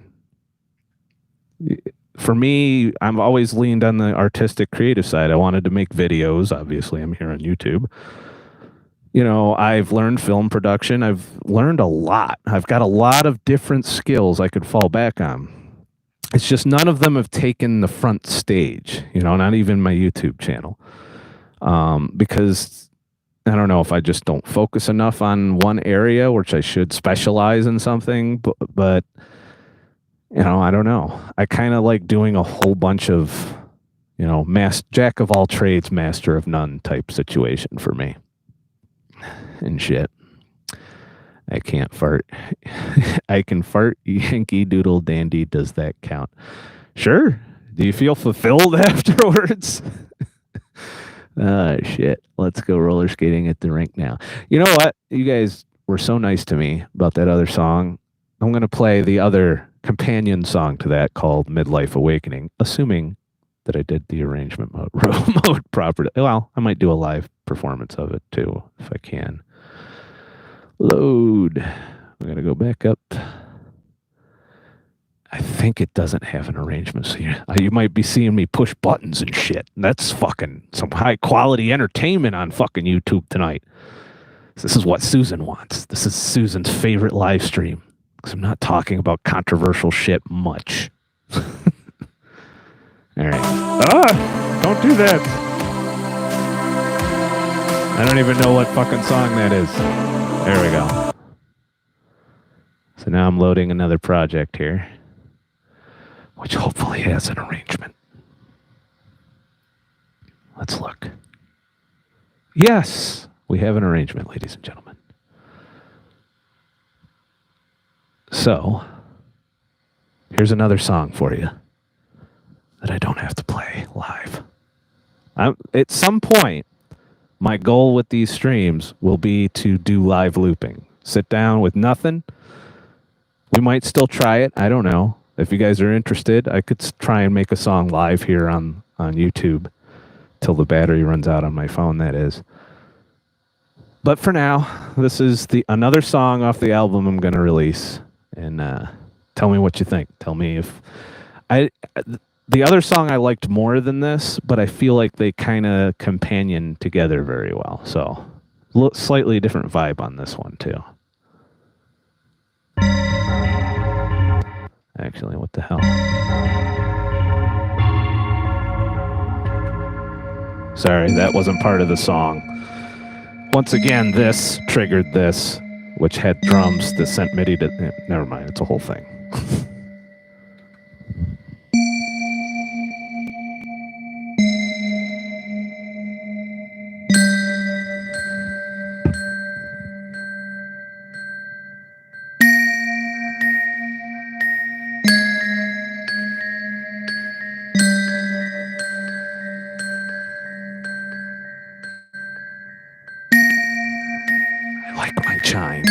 for me, I've always leaned on the artistic creative side. I wanted to make videos. Obviously, I'm here on YouTube. I've learned film production. I've learned a lot. I've got a lot of different skills I could fall back on. It's just none of them have taken the front stage, not even my YouTube channel. Because I don't know if I just don't focus enough on one area, which I should specialize in something, but I don't know. I kind of like doing a whole bunch of, jack of all trades, master of none type situation for me. And shit. I can't fart. I can fart, Yankee Doodle Dandy. Does that count? Sure. Do you feel fulfilled afterwards? Shit. Let's go roller skating at the rink now. You know what? You guys were so nice to me about that other song. I'm going to play the other companion song to that called Midlife Awakening, assuming that I did the arrangement mode properly. Well, I might do a live performance of it too, if I can. Load. I'm going to go back up. I think it doesn't have an arrangement, so you might be seeing me push buttons and shit. That's fucking some high quality entertainment on fucking YouTube tonight. This is what Susan wants. This is Susan's favorite live stream, because I'm not talking about controversial shit much. All right. Don't do that. I don't even know what fucking song that is. There we go. So now I'm loading another project here, which hopefully has an arrangement. Let's look. Yes, we have an arrangement, ladies and gentlemen. So, here's another song for you that I don't have to play live. At some point, my goal with these streams will be to do live looping. Sit down with nothing. We might still try it. I don't know. If you guys are interested, I could try and make a song live here on YouTube till the battery runs out on my phone, that is. But for now, this is another song off the album I'm going to release. And tell me what you think. Tell me if... The other song I liked more than this, but I feel like they kind of companion together very well. So, slightly different vibe on this one, too. Actually, what the hell? Sorry, that wasn't part of the song. Once again, this triggered this, which had drums that sent MIDI to... Never mind, it's a whole thing. Chimes.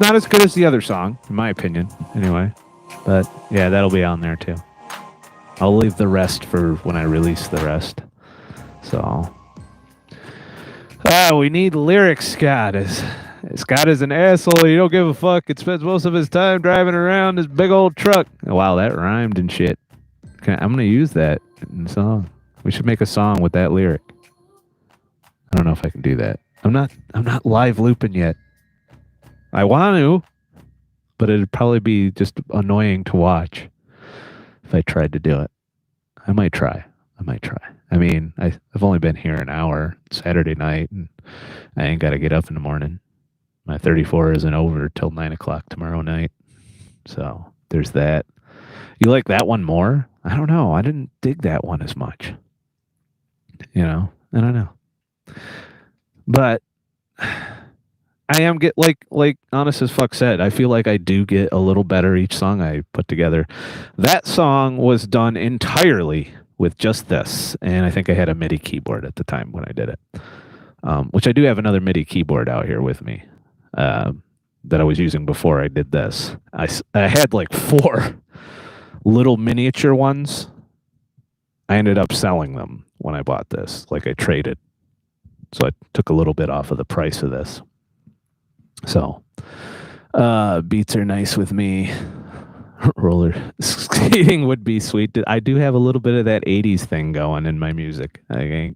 not as good as the other song, in my opinion, anyway. But yeah, that'll be on there too. I'll leave the rest for when I release the rest. So, we need lyrics, Scott. Scott is an asshole. He don't give a fuck. He spends most of his time driving around his big old truck. Wow, that rhymed and shit. I'm gonna use that in the song. We should make a song with that lyric. I don't know if I can do that. I'm not live looping yet. I want to, but it'd probably be just annoying to watch if I tried to do it. I might try. I mean, I've only been here an hour Saturday night, and I ain't got to get up in the morning. My 34 isn't over till 9 o'clock tomorrow night. So there's that. You like that one more? I don't know. I didn't dig that one as much. You know, I don't know. But I am like Honest as Fuck said, I feel like I do get a little better each song I put together. That song was done entirely with just this, and I think I had a MIDI keyboard at the time when I did it, which I do have another MIDI keyboard out here with me that I was using before I did this. I had like 4 little miniature ones. I ended up selling them when I bought this. Like I traded. So I took a little bit off of the price of this. So beats are nice with me. Roller skating would be sweet. I do have a little bit of that 80s thing going in my music. I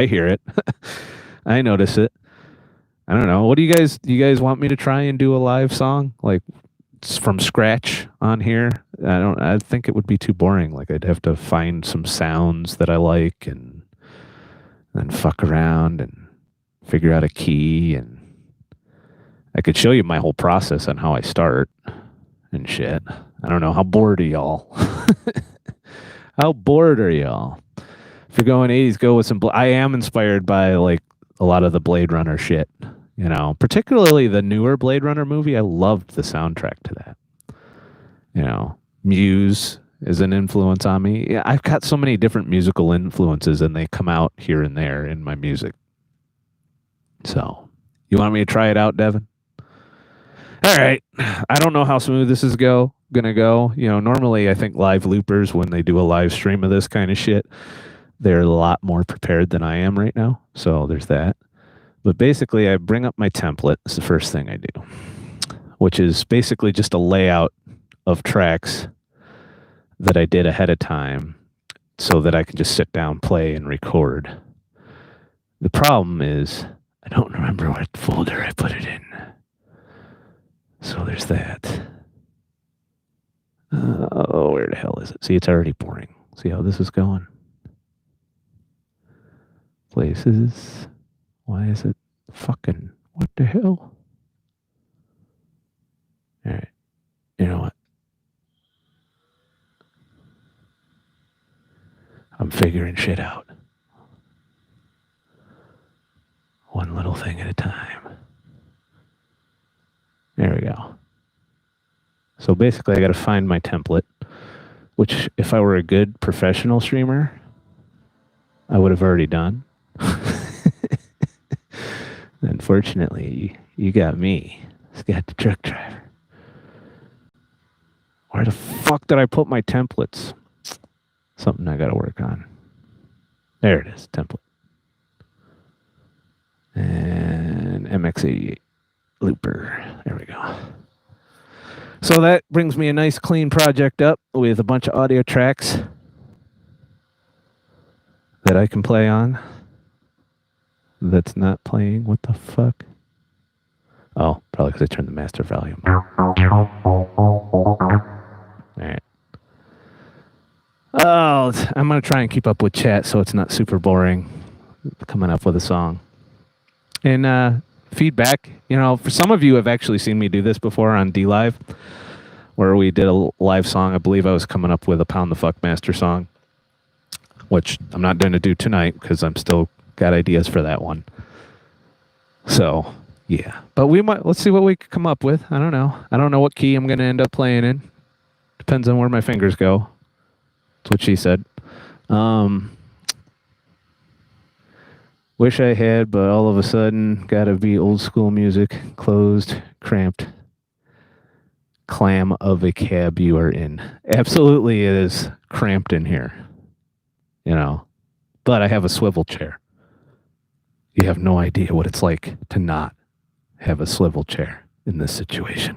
hear it. I notice it. I don't know. What do you guys want me to try and do a live song like from scratch on here? I think it would be too boring. Like I'd have to find some sounds that I like and then fuck around and figure out a key, and I could show you my whole process on how I start and shit. I don't know. How bored are y'all? How bored are y'all? If you're going 80s, go with some... I am inspired by like a lot of the Blade Runner shit, you know, particularly the newer Blade Runner movie. I loved the soundtrack to that. You know, Muse is an influence on me. Yeah, I've got so many different musical influences, and they come out here and there in my music. So, you want me to try it out, Devin? All right. I don't know how smooth this is gonna go. You know, normally I think live loopers, when they do a live stream of this kind of shit, they're a lot more prepared than I am right now. So there's that. But basically, I bring up my template. It's the first thing I do, which is basically just a layout of tracks that I did ahead of time so that I can just sit down, play, and record. The problem is I don't remember what folder I put it in. So there's that. Where the hell is it? See, it's already boring. See how this is going? Places. Why is it fucking... What the hell? All right. You know what? I'm figuring shit out. One little thing at a time. There we go. So basically, I got to find my template, which if I were a good professional streamer, I would have already done. Unfortunately, you got me, Scott the Truck Driver. Where the fuck did I put my templates? Something I got to work on. There it is, template. And MX88 looper. There we go. So that brings me a nice clean project up with a bunch of audio tracks that I can play on. That's not playing. What the fuck? Oh, probably because I turned the master volume. All right. Oh, I'm going to try and keep up with chat so it's not super boring coming up with a song. And feedback, you know, for some of you have actually seen me do this before on dlive, where we did a live song. I believe I was coming up with a Pound the Fuck Master song, which I'm not going to do tonight because I'm still got ideas for that one. So, yeah. But let's see what we can come up with. I don't know. I don't know what key I'm going to end up playing in. Depends on where my fingers go. That's what she said. Wish I had, but all of a sudden, gotta be old school music. Closed, cramped, clam of a cab you are in. Absolutely, it is cramped in here. You know, but I have a swivel chair. You have no idea what it's like to not have a swivel chair in this situation.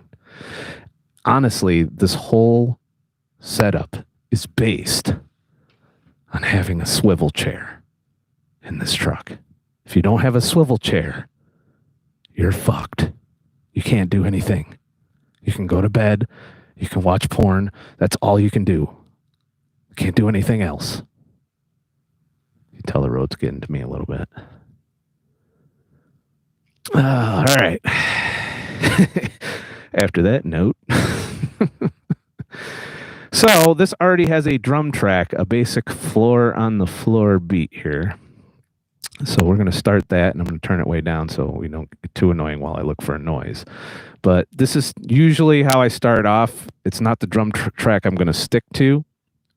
Honestly, this whole setup is based on having a swivel chair in this truck. If you don't have a swivel chair, you're fucked. You can't do anything. You can go to bed. You can watch porn. That's all you can do. You can't do anything else. You tell the road's getting to me a little bit. All right. After that note. So this already has a drum track, a basic floor on the floor beat here. So we're going to start that, and I'm going to turn it way down so we don't get too annoying while I look for a noise. But this is usually how I start off. It's not the drum track I'm going to stick to,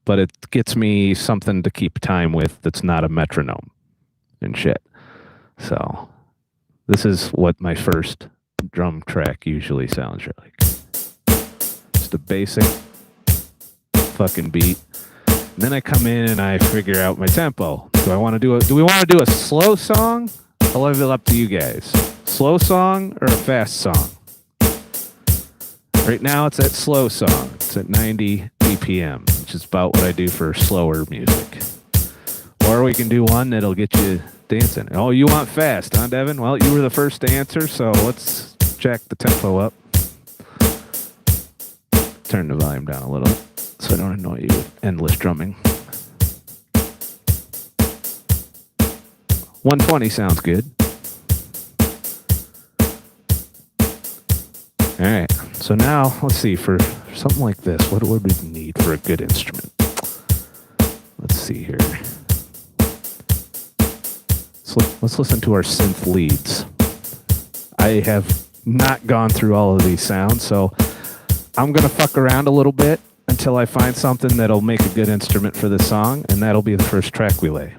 but it gets me something to keep time with that's not a metronome and shit. So this is what my first drum track usually sounds like. Just a basic fucking beat. And then I come in and I figure out my tempo. Do we want to do a slow song? I'll leave it up to you guys. Slow song or a fast song? Right now it's at slow song. It's at 90 BPM, which is about what I do for slower music. Or we can do one that'll get you dancing. Oh, you want fast, huh, Devin? Well, you were the first to answer, so let's jack the tempo up. Turn the volume down a little so I don't annoy you with endless drumming. 120 sounds good. All right, so now let's see, for something like this, what would we need for a good instrument? Let's see here. So let's listen to our synth leads. I have not gone through all of these sounds, so I'm going to fuck around a little bit until I find something that'll make a good instrument for this song, and that'll be the first track we lay.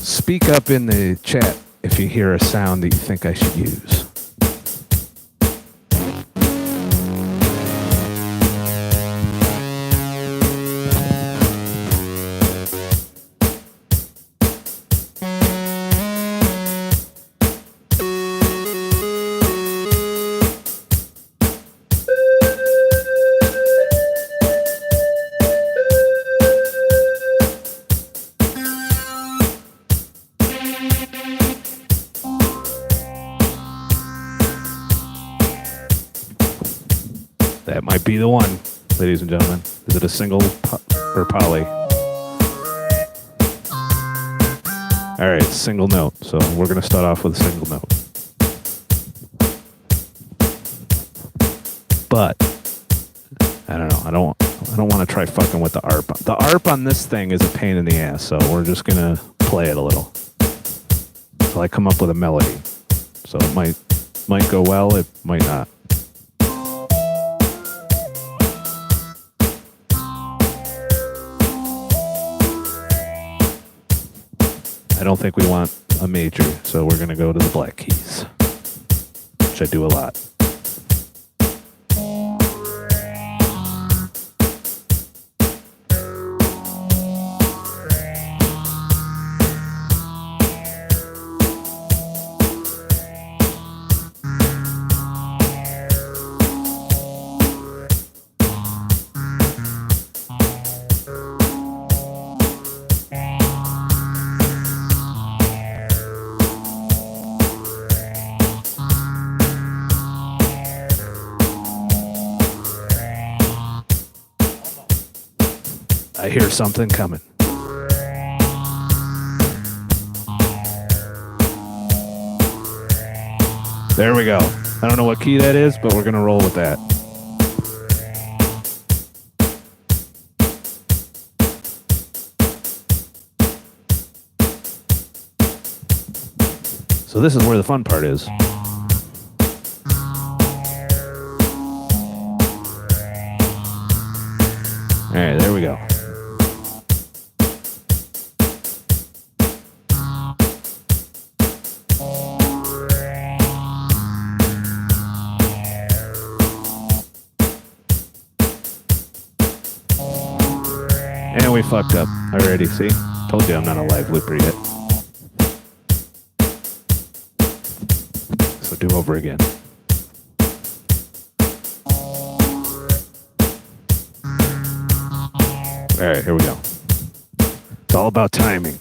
Speak up in the chat if you hear a sound that you think I should use. That might be the one, ladies and gentlemen. Is it a single or poly? All right, single note. So we're going to start off with a single note. But I don't know. I don't want to try fucking with the ARP. The ARP on this thing is a pain in the ass. So we're just going to play it a little until I come up with a melody. So it might go well. It might not. I don't think we want a major, so we're going to go to the black keys, which I do a lot. I hear something coming. There we go. I don't know what key that is, but we're going to roll with that. So this is where the fun part is. fucked up already, see? Told you I'm not a live looper yet. So do over again. Alright, here we go. It's all about timing.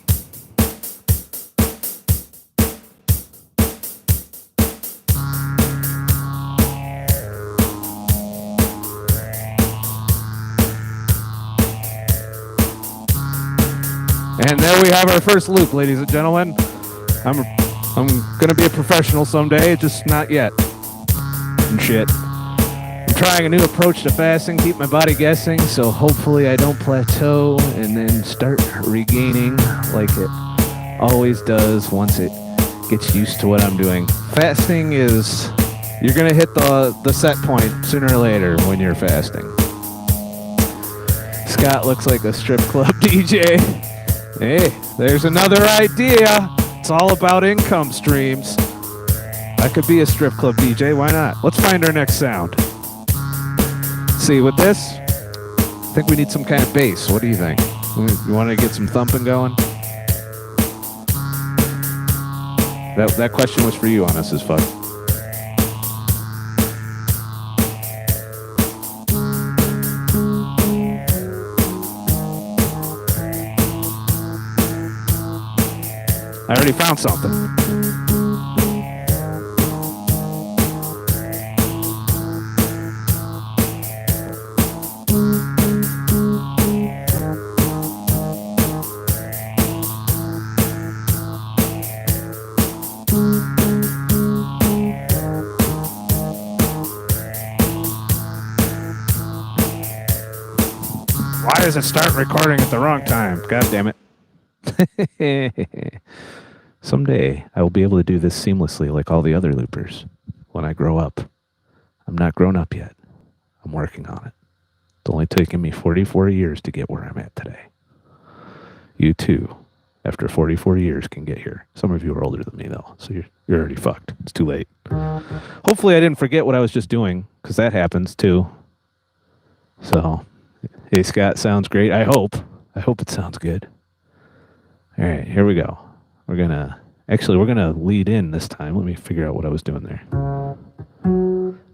And there we have our first loop, ladies and gentlemen. I'm gonna be a professional someday, just not yet. And shit. I'm trying a new approach to fasting, keep my body guessing, so hopefully I don't plateau and then start regaining like it always does once it gets used to what I'm doing. Fasting is, you're gonna hit the set point sooner or later when you're fasting. Scott looks like a strip club DJ. Hey, there's another idea. It's all about income streams. I could be a strip club DJ, why not? Let's find our next sound. See, with this, I think we need some kind of bass. What do you think? You want to get some thumping going? That question was for you, honest as fuck. I already found something. Why does it start recording at the wrong time? God damn it. Someday, I will be able to do this seamlessly like all the other loopers when I grow up. I'm not grown up yet. I'm working on it. It's only taken me 44 years to get where I'm at today. You too, after 44 years, can get here. Some of you are older than me, though, so you're already fucked. It's too late. Hopefully, I didn't forget what I was just doing, because that happens, too. So, hey, Scott, sounds great. I hope it sounds good. All right, here we go. We're gonna lead in this time. Let me figure out what I was doing there.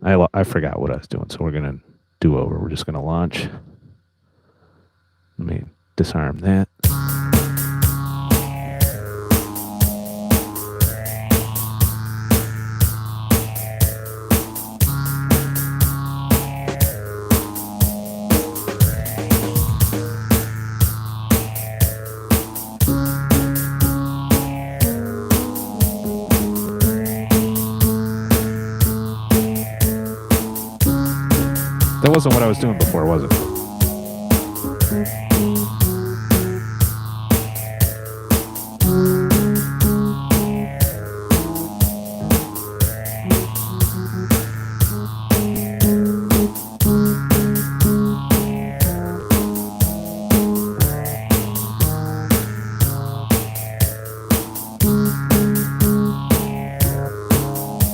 I forgot what I was doing, so we're gonna do over. We're just gonna launch. Let me disarm that. That wasn't what I was doing before, was it?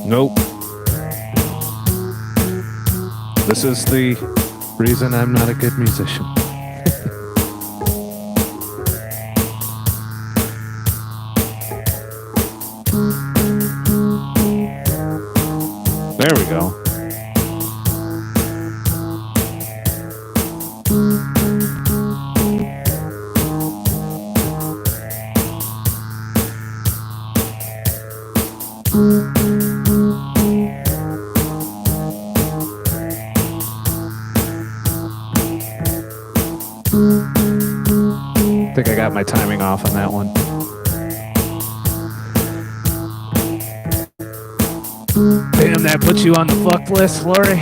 Nope. This is the reason I'm not a good musician. There we go. I think I got my timing off on that one. Damn, that puts you on the fuck list, Lori.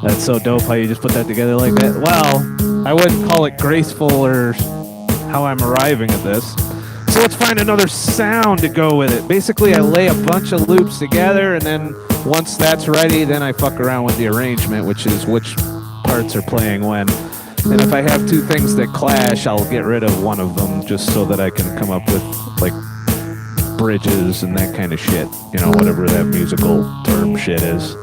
That's so dope how you just put that together like that. Well, I wouldn't call it graceful or how I'm arriving at this. So let's find another sound to go with it. Basically, I lay a bunch of loops together, and then once that's ready, then I fuck around with the arrangement, which is which parts are playing when. And if I have two things that clash, I'll get rid of one of them just so that I can come up with like bridges and that kind of shit. You know, whatever that musical term shit is.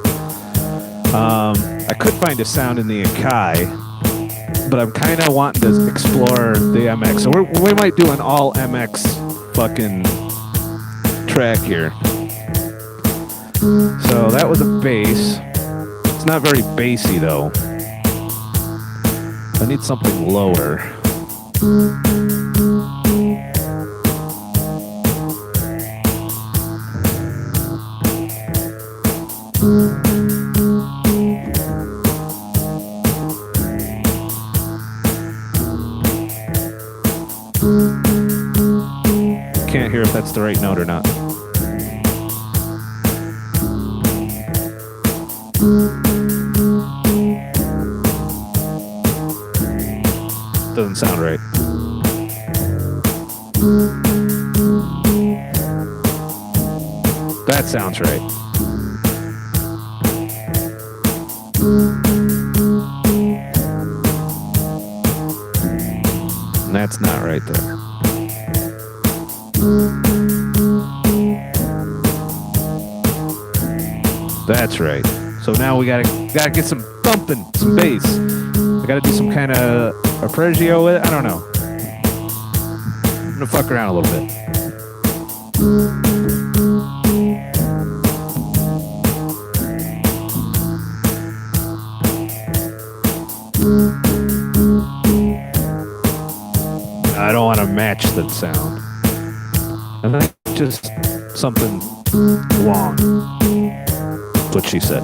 I could find a sound in the Akai, but I'm kind of wanting to explore the MX. So we might do an all MX fucking track here. So that was a bass. It's not very bassy though. I need something lower. Can't hear if that's the right note or not. Doesn't sound right. That sounds right. And that's not right there. That's right. So now we gotta get some thumping, some bass. I gotta do some kind of arpeggio with it. I don't know. I'm gonna fuck around a little bit. I don't want to match the sound. I think just something long. That's what she said.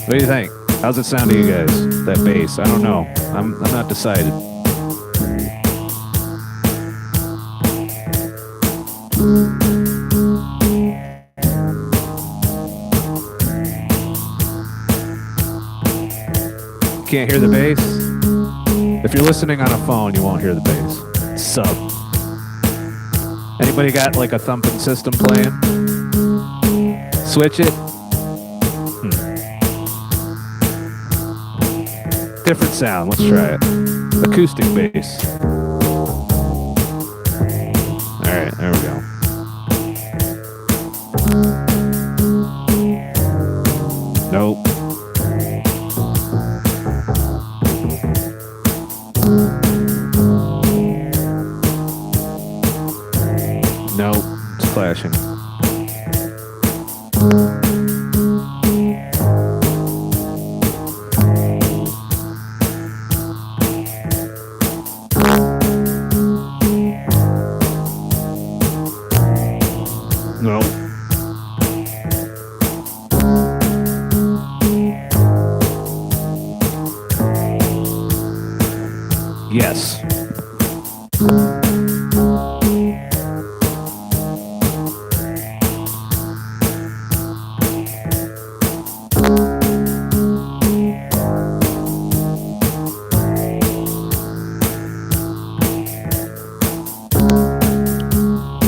What do you think? How's it sound to you guys? That bass? I don't know. I'm not decided. Can't hear the bass? If you're listening on a phone, you won't hear the bass. Sub. Anybody got like a thumping system playing? Switch it. Different sound. Let's try it. Acoustic bass. All right, there we go. Nope. Nope. It's clashing. No. Yes.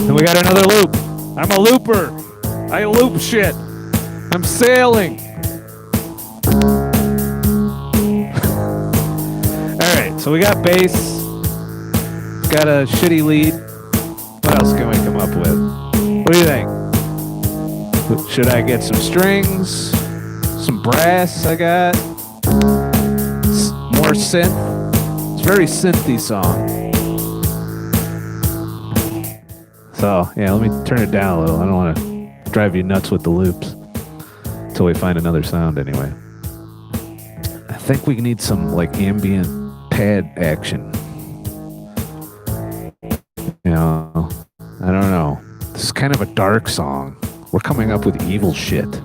And we got another loop. I'm a looper. I loop shit. I'm sailing. Alright, so we got bass. Got a shitty lead. What else can we come up with? What do you think? Should I get some strings? Some brass I got? More synth? It's a very synthy song. So, yeah, let me turn it down a little. I don't want to drive you nuts with the loops until we find another sound anyway. I think we need some, like, ambient pad action. You know, I don't know. This is kind of a dark song. We're coming up with evil shit.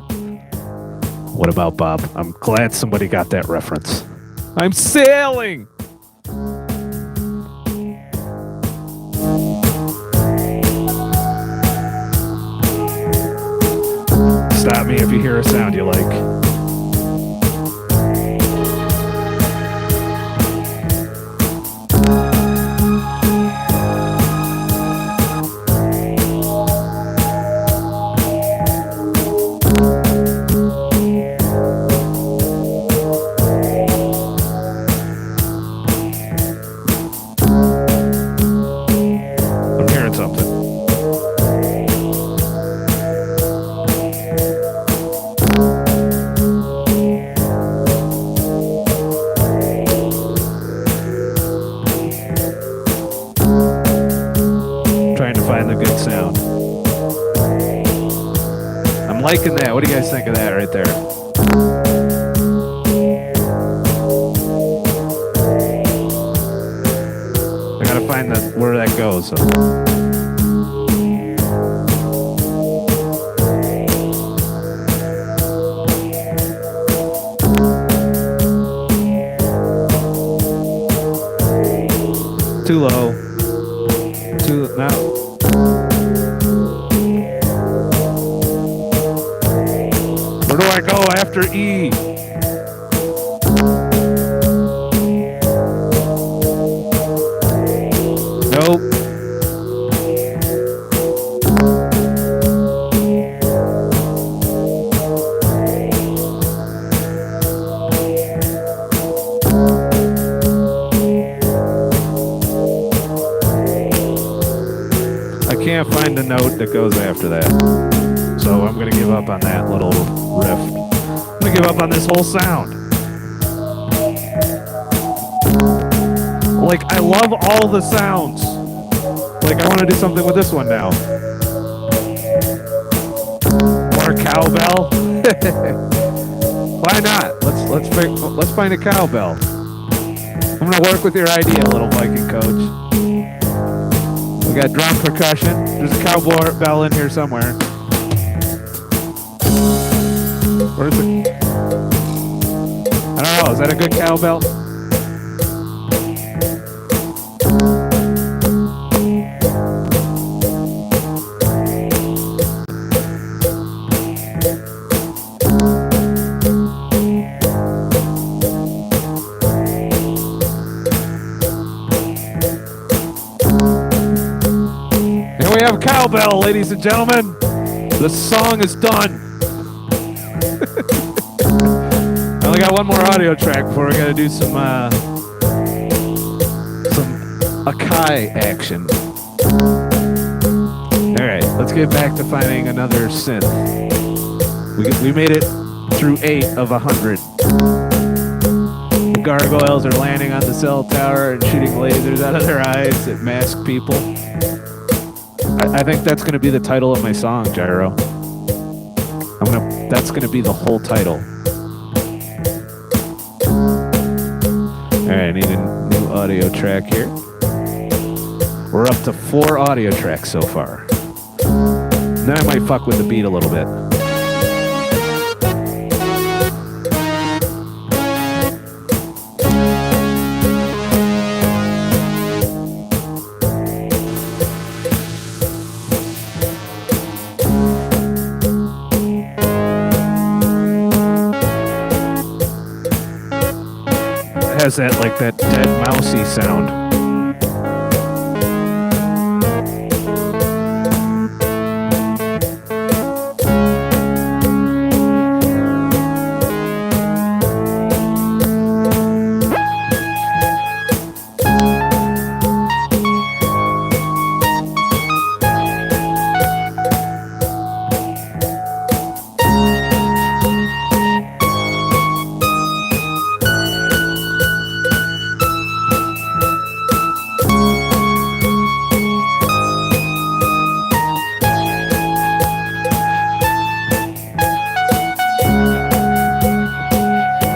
What about Bob? I'm glad somebody got that reference. I'm sailing! Stop me if you hear a sound you like. liking that. What do you guys think of that right there? I gotta find where that goes. So. Too low. Now. Where do I go after E? Nope. Can't find the note that goes after that, so I'm gonna give up on that little riff. I'm gonna give up on this whole sound. Like, I love all the sounds. Like, I want to do something with this one now. Or a cowbell. Why not? Let's find a cowbell. I'm gonna work with your idea, little Viking coach. We got drum percussion. There's a cowboy bell in here somewhere. Where's it? I don't know. Is that a good cowbell? Cowbell, ladies and gentlemen. The song is done. I only got one more audio track before we gotta do some Akai action. Alright, let's get back to finding another synth. We made it through 8 of 100. The gargoyles are landing on the cell tower and shooting lasers out of their eyes that mask people. I think that's going to be the title of my song, Gyro. That's going to be the whole title. Alright, I need a new audio track here. We're up to 4 audio tracks so far. Then I might fuck with the beat a little bit. Has that like that dead mousy sound.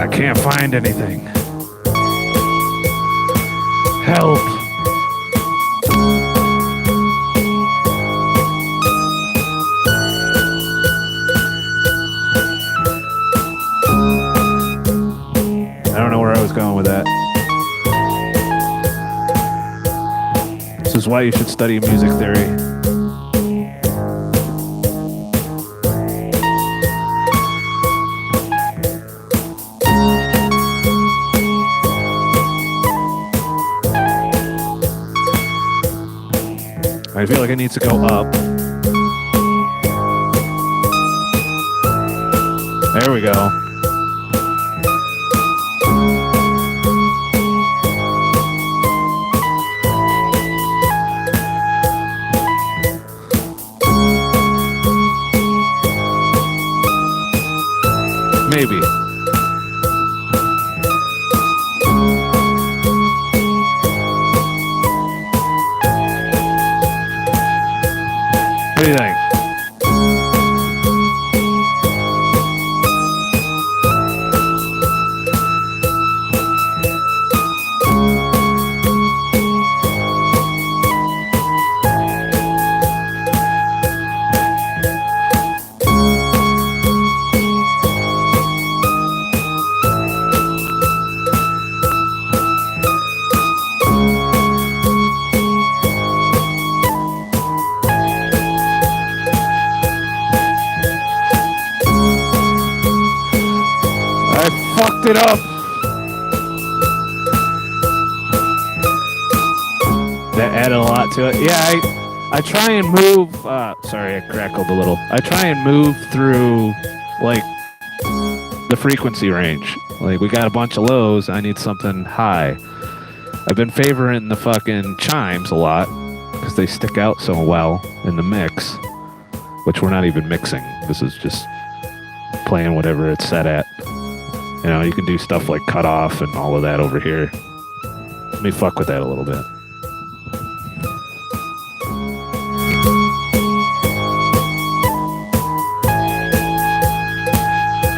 Can't find anything. Help. I don't know where I was going with that. This is why you should study music theory. I feel like it needs to go up. There we go. Maybe. What do you think? it up. That added a lot to it. Yeah, I try and move. Sorry, I crackled a little. I try and move through like the frequency range. Like we got a bunch of lows. I need something high. I've been favoring the fucking chimes a lot because they stick out so well in the mix, which we're not even mixing. This is just playing whatever it's set at. You know, you can do stuff like cut off and all of that over here. Let me fuck with that a little bit.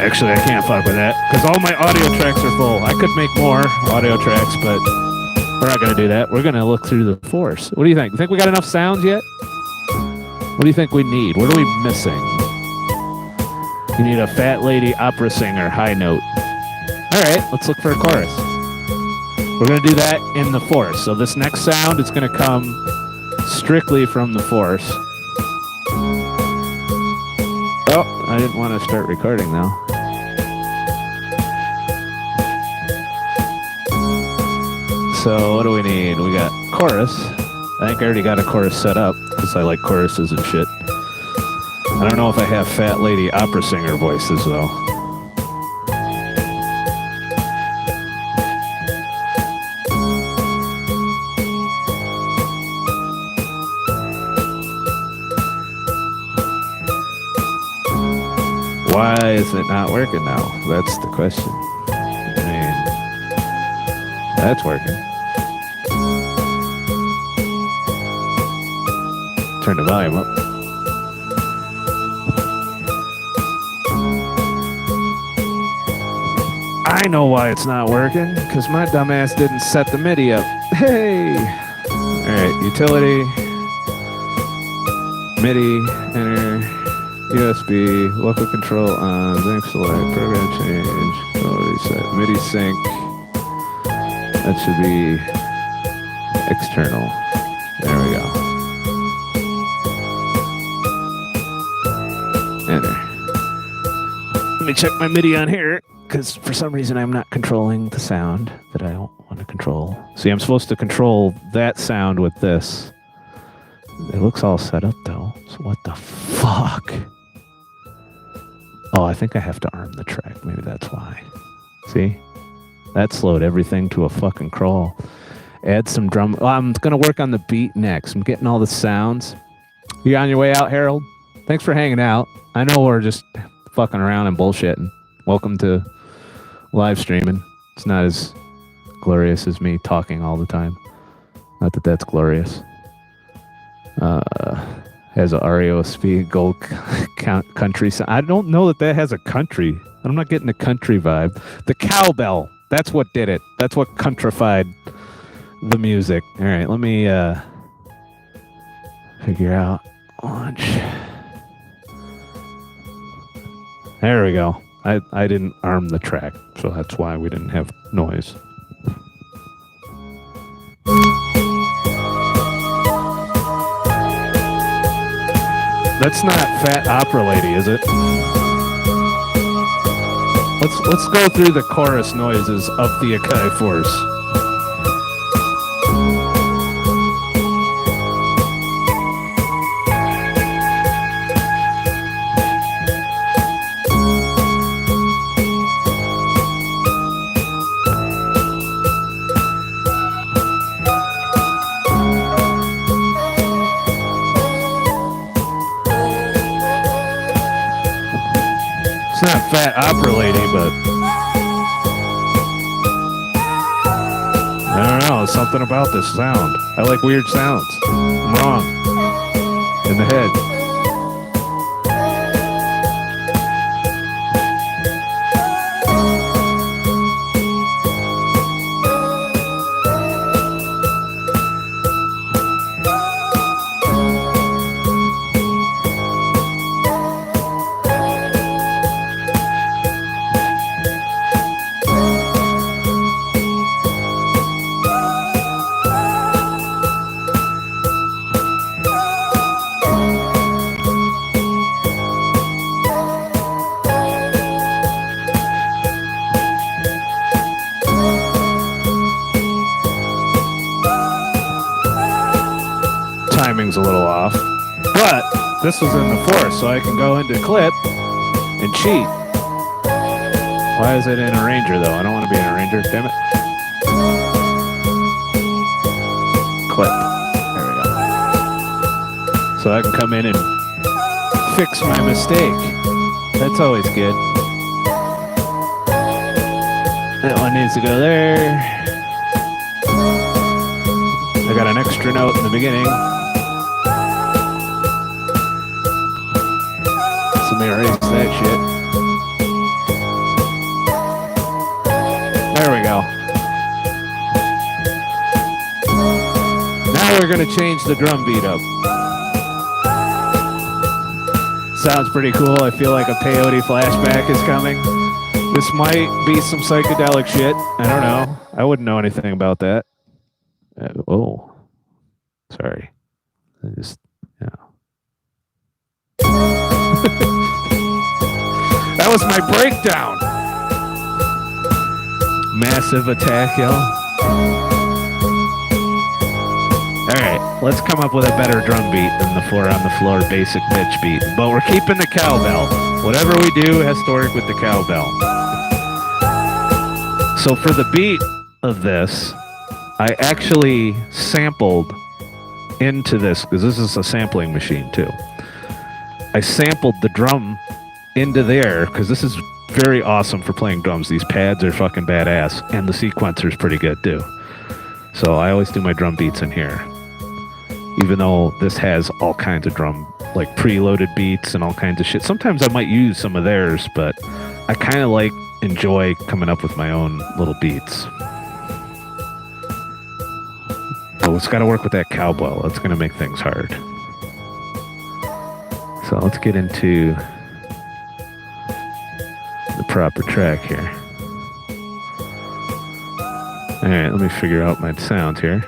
Actually, I can't fuck with that because all my audio tracks are full. I could make more audio tracks, but we're not going to do that. We're going to look through the Force. What do you think? You think we got enough sounds yet? What do you think we need? What are we missing? You need a fat lady opera singer, high note. All right, let's look for a chorus. We're going to do that in the Force. So this next sound is going to come strictly from the Force. Oh, I didn't want to start recording now. So what do we need? We got chorus. I think I already got a chorus set up because I like choruses and shit. I don't know if I have fat lady opera singer voices though. Why is it not working now? That's the question. I mean, that's working. Turn the volume up. I know why it's not working, because my dumbass didn't set the MIDI up. Hey! Alright, utility, MIDI, enter, USB, local control on, link select, program change, quality set, MIDI sync. That should be external. There we go. Enter. Let me check my MIDI on here, because for some reason I'm not controlling the sound that I don't want to control. See, I'm supposed to control that sound with this. It looks all set up though, so what the fuck? Oh, I think I have to arm the track. Maybe that's why. See? That slowed everything to a fucking crawl. Add some drum. Oh, I'm going to work on the beat next. I'm getting all the sounds. You on your way out, Harold? Thanks for hanging out. I know we're just fucking around and bullshitting. Welcome to live streaming. It's not as glorious as me talking all the time. Not that that's glorious. Has a REO speed gold country. I don't know that has a country. I'm not getting a country vibe. The cowbell. That's what did it. That's what countrified the music. All right, let me figure out launch. There we go. I didn't arm the track, so that's why we didn't have noise. That's not Fat Opera Lady, is it? Let's go through the chorus noises of the Akai Force. It's not Fat Opera Lady, but I don't know, something about this sound. I like weird sounds. I'm wrong. In the head. this was in the fourth, so I can go into clip and cheat. Why is it in arranger though? I don't want to be in arranger, damn it. Clip. There we go. So I can come in and fix my mistake. That's always good. That one needs to go there. I got an extra note in the beginning. So let me erase that shit. There we go. Now we're going to change the drum beat up. Sounds pretty cool. I feel like a peyote flashback is coming. This might be some psychedelic shit. I don't know. I wouldn't know anything about that. Oh, sorry. I just, yeah. That was my breakdown. Massive attack, y'all. All right, let's come up with a better drum beat than the 4 on the floor basic pitch beat. But we're keeping the cowbell. Whatever we do has to work with the cowbell. So for the beat of this, I actually sampled into this, because this is a sampling machine too. I sampled the drum into there, because this is very awesome for playing drums. These pads are fucking badass, and the sequencer is pretty good too. So I always do my drum beats in here. Even though this has all kinds of drum, like preloaded beats and all kinds of shit. Sometimes I might use some of theirs, but I kind of enjoy coming up with my own little beats. Oh, it's got to work with that cowbell. That's going to make things hard. So let's get into the proper track here. All right, let me figure out my sound here.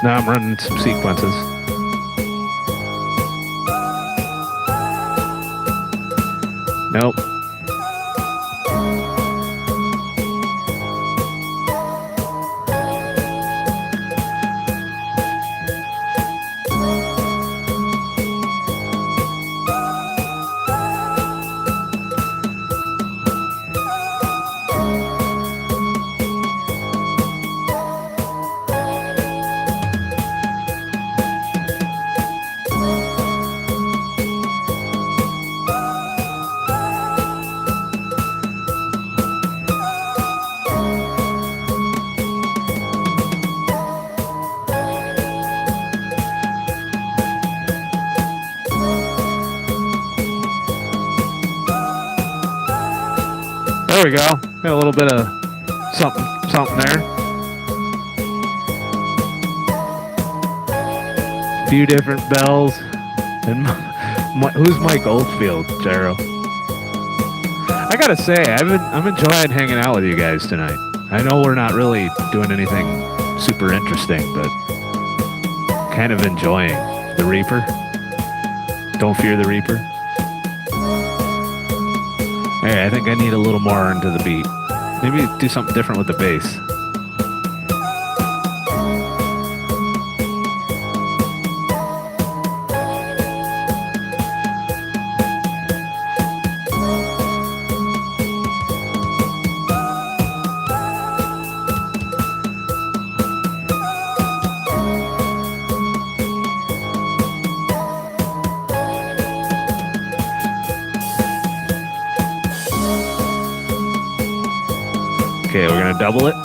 Now I'm running some sequences. Nope. There we go. Got a little bit of something there. A few different bells. And who's Mike Oldfield, Gyro? I gotta say, I'm enjoying hanging out with you guys tonight. I know we're not really doing anything super interesting, but kind of enjoying the Reaper. Don't fear the Reaper. Hey, I think I need a little more into the beat. Maybe do something different with the bass. Okay, we're gonna double it.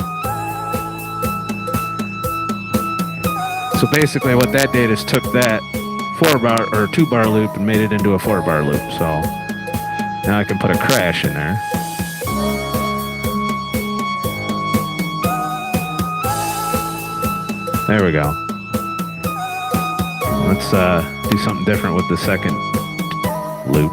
So basically what that did is took that 4-bar or 2-bar loop and made it into a 4-bar loop. So Now I can put a crash in there. There we go. Let's do something different with the second loop.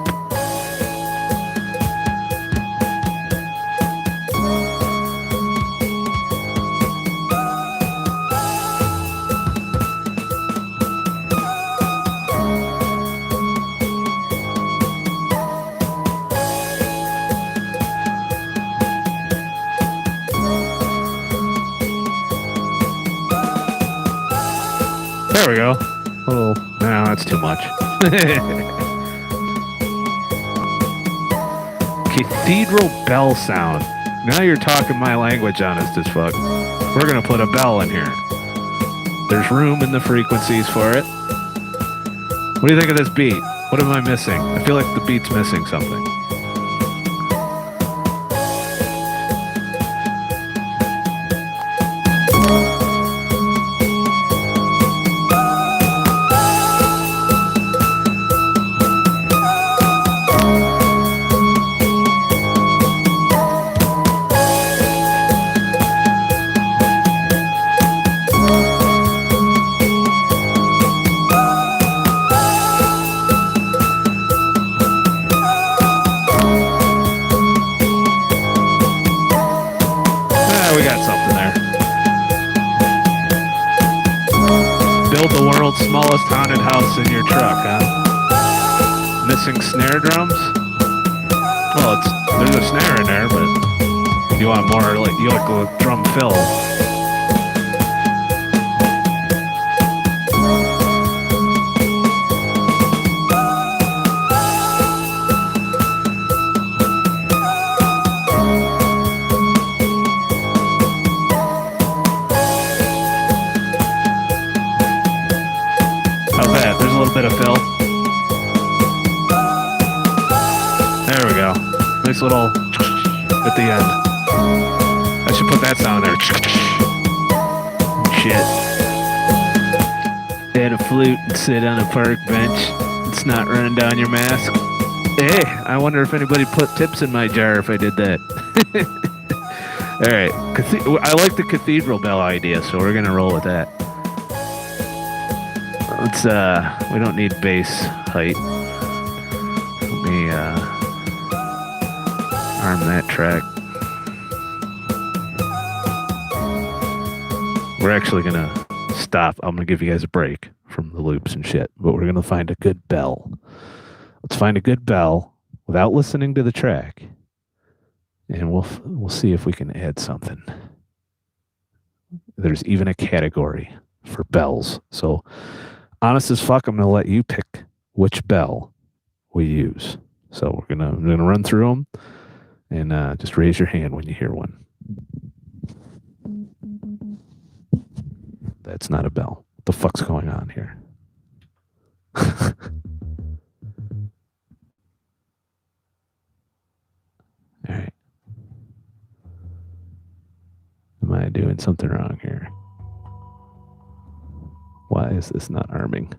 There we go. No, that's too much. Cathedral bell sound. Now you're talking my language, honest as fuck. We're gonna put a bell in here. There's room in the frequencies for it. What do you think of this beat? What am I missing? I feel like the beat's missing something. Smallest haunted house in your truck, huh? Missing snare drums? Well, there's a snare in there, but you want more, like, you like a drum fill. Bit of fill. There we go. Nice little at the end. I should put that sound there. Shit. Add a flute and sit on a park bench. It's not running down your mask. Hey, I wonder if anybody put tips in my jar if I did that. All right. I like the cathedral bell idea, so we're gonna roll with that. Let's, we don't need bass height. Let me, arm that track. We're actually gonna stop. I'm gonna give you guys a break from the loops and shit, but we're gonna find a good bell. Let's find a good bell without listening to the track, and we'll see if we can add something. There's even a category for bells, so honest as fuck, I'm gonna let you pick which bell we use. So I'm gonna run through them, and just raise your hand when you hear one. That's not a bell. What the fuck's going on here? All right. Am I doing something wrong here? Why is this not arming?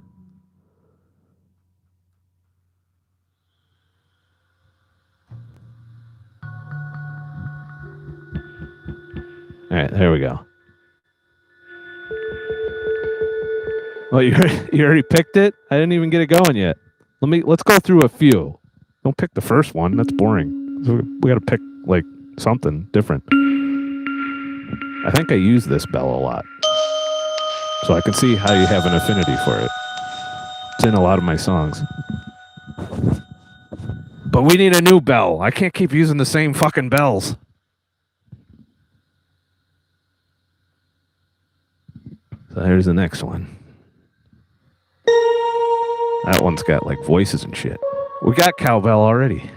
All right, there we go. Oh, you already picked it? I didn't even get it going yet. Let's go through a few. Don't pick the first one. That's boring. So we got to pick like something different. I think I use this bell a lot. So I can see how you have an affinity for it. It's in a lot of my songs. But we need a new bell. I can't keep using the same fucking bells. So here's the next one. That one's got like voices and shit. We got cowbell already.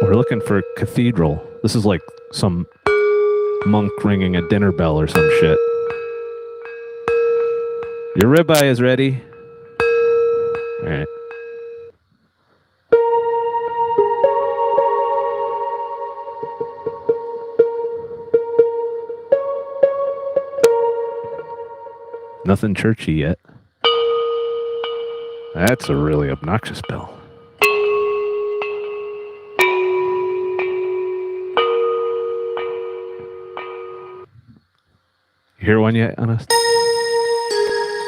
We're looking for cathedral. This is like some monk ringing a dinner bell or some shit. Your ribeye is ready. All right. Nothing churchy yet. All That's a really obnoxious bell. You hear one yet, Honest?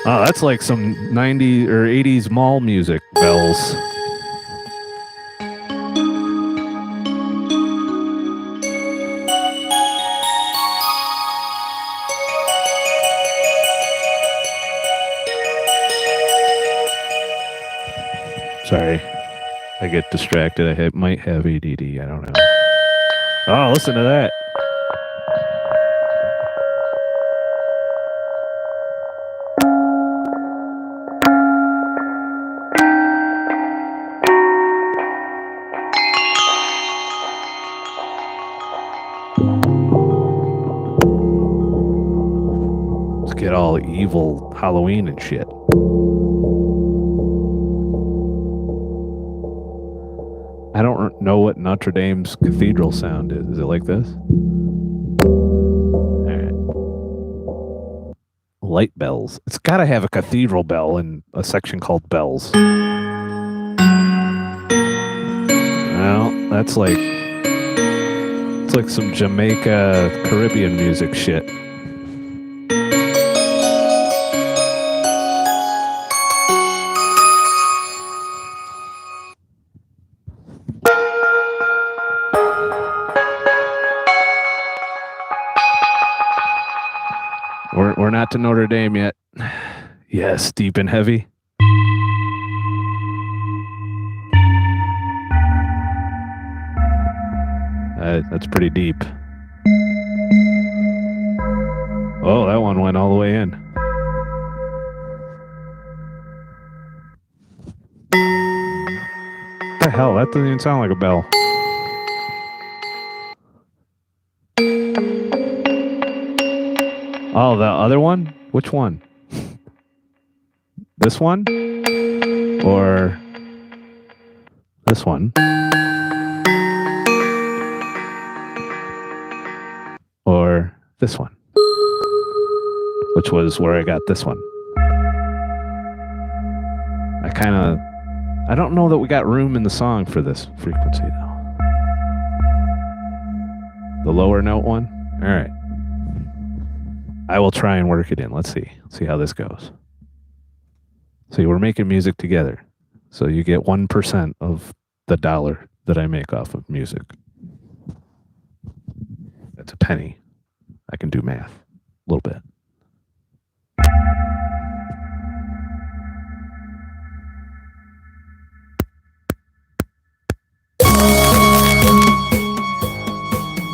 Oh, that's like some 90s or 80s mall music bells. Sorry, I get distracted. I might have ADD. I don't know. Oh, listen to that. Let's get all evil Halloween and shit. I don't know what Notre Dame's cathedral sound is. Is it like this? All right. Light bells. It's got to have a cathedral bell in a section called bells. Well, that's like it's like some Jamaica Caribbean music shit. We're not to Notre Dame yet. Yes, deep and heavy. That's pretty deep. Oh, that one went all the way in. What the hell? That doesn't even sound like a bell. Oh, the other one? Which one? This one? Or this one? Or this one? Which was where I got this one. I don't know that we got room in the song for this frequency though. The lower note one? All right. I will try and work it in. Let's see how this goes. See, we're making music together. So you get 1% of the dollar that I make off of music. That's a penny. I can do math a little bit.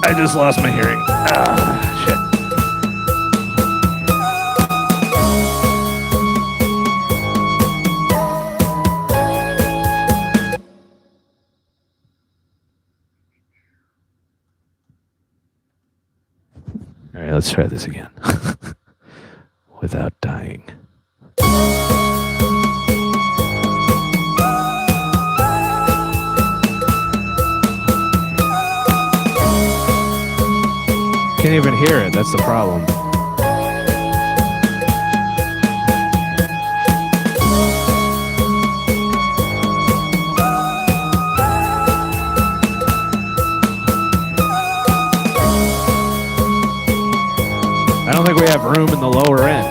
I just lost my hearing. Shit. All right, let's try this again. Without dying. Can't even hear it. That's the problem. I don't think we have room in the lower end.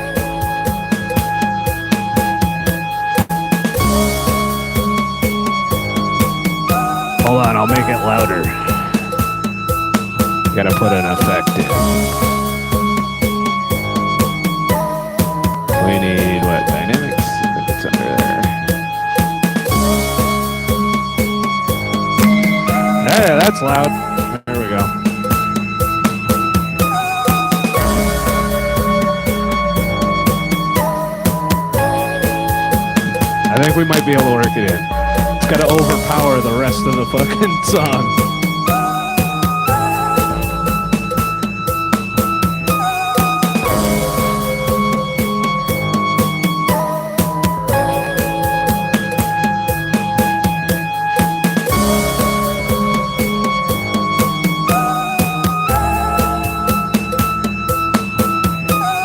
Hold on, I'll make it louder. Gotta put an effect in. We need what? Dynamics? I think it's under there. Hey, that's loud. There we go. I think we might be able to work it in. It's got to overpower the rest of the fucking song.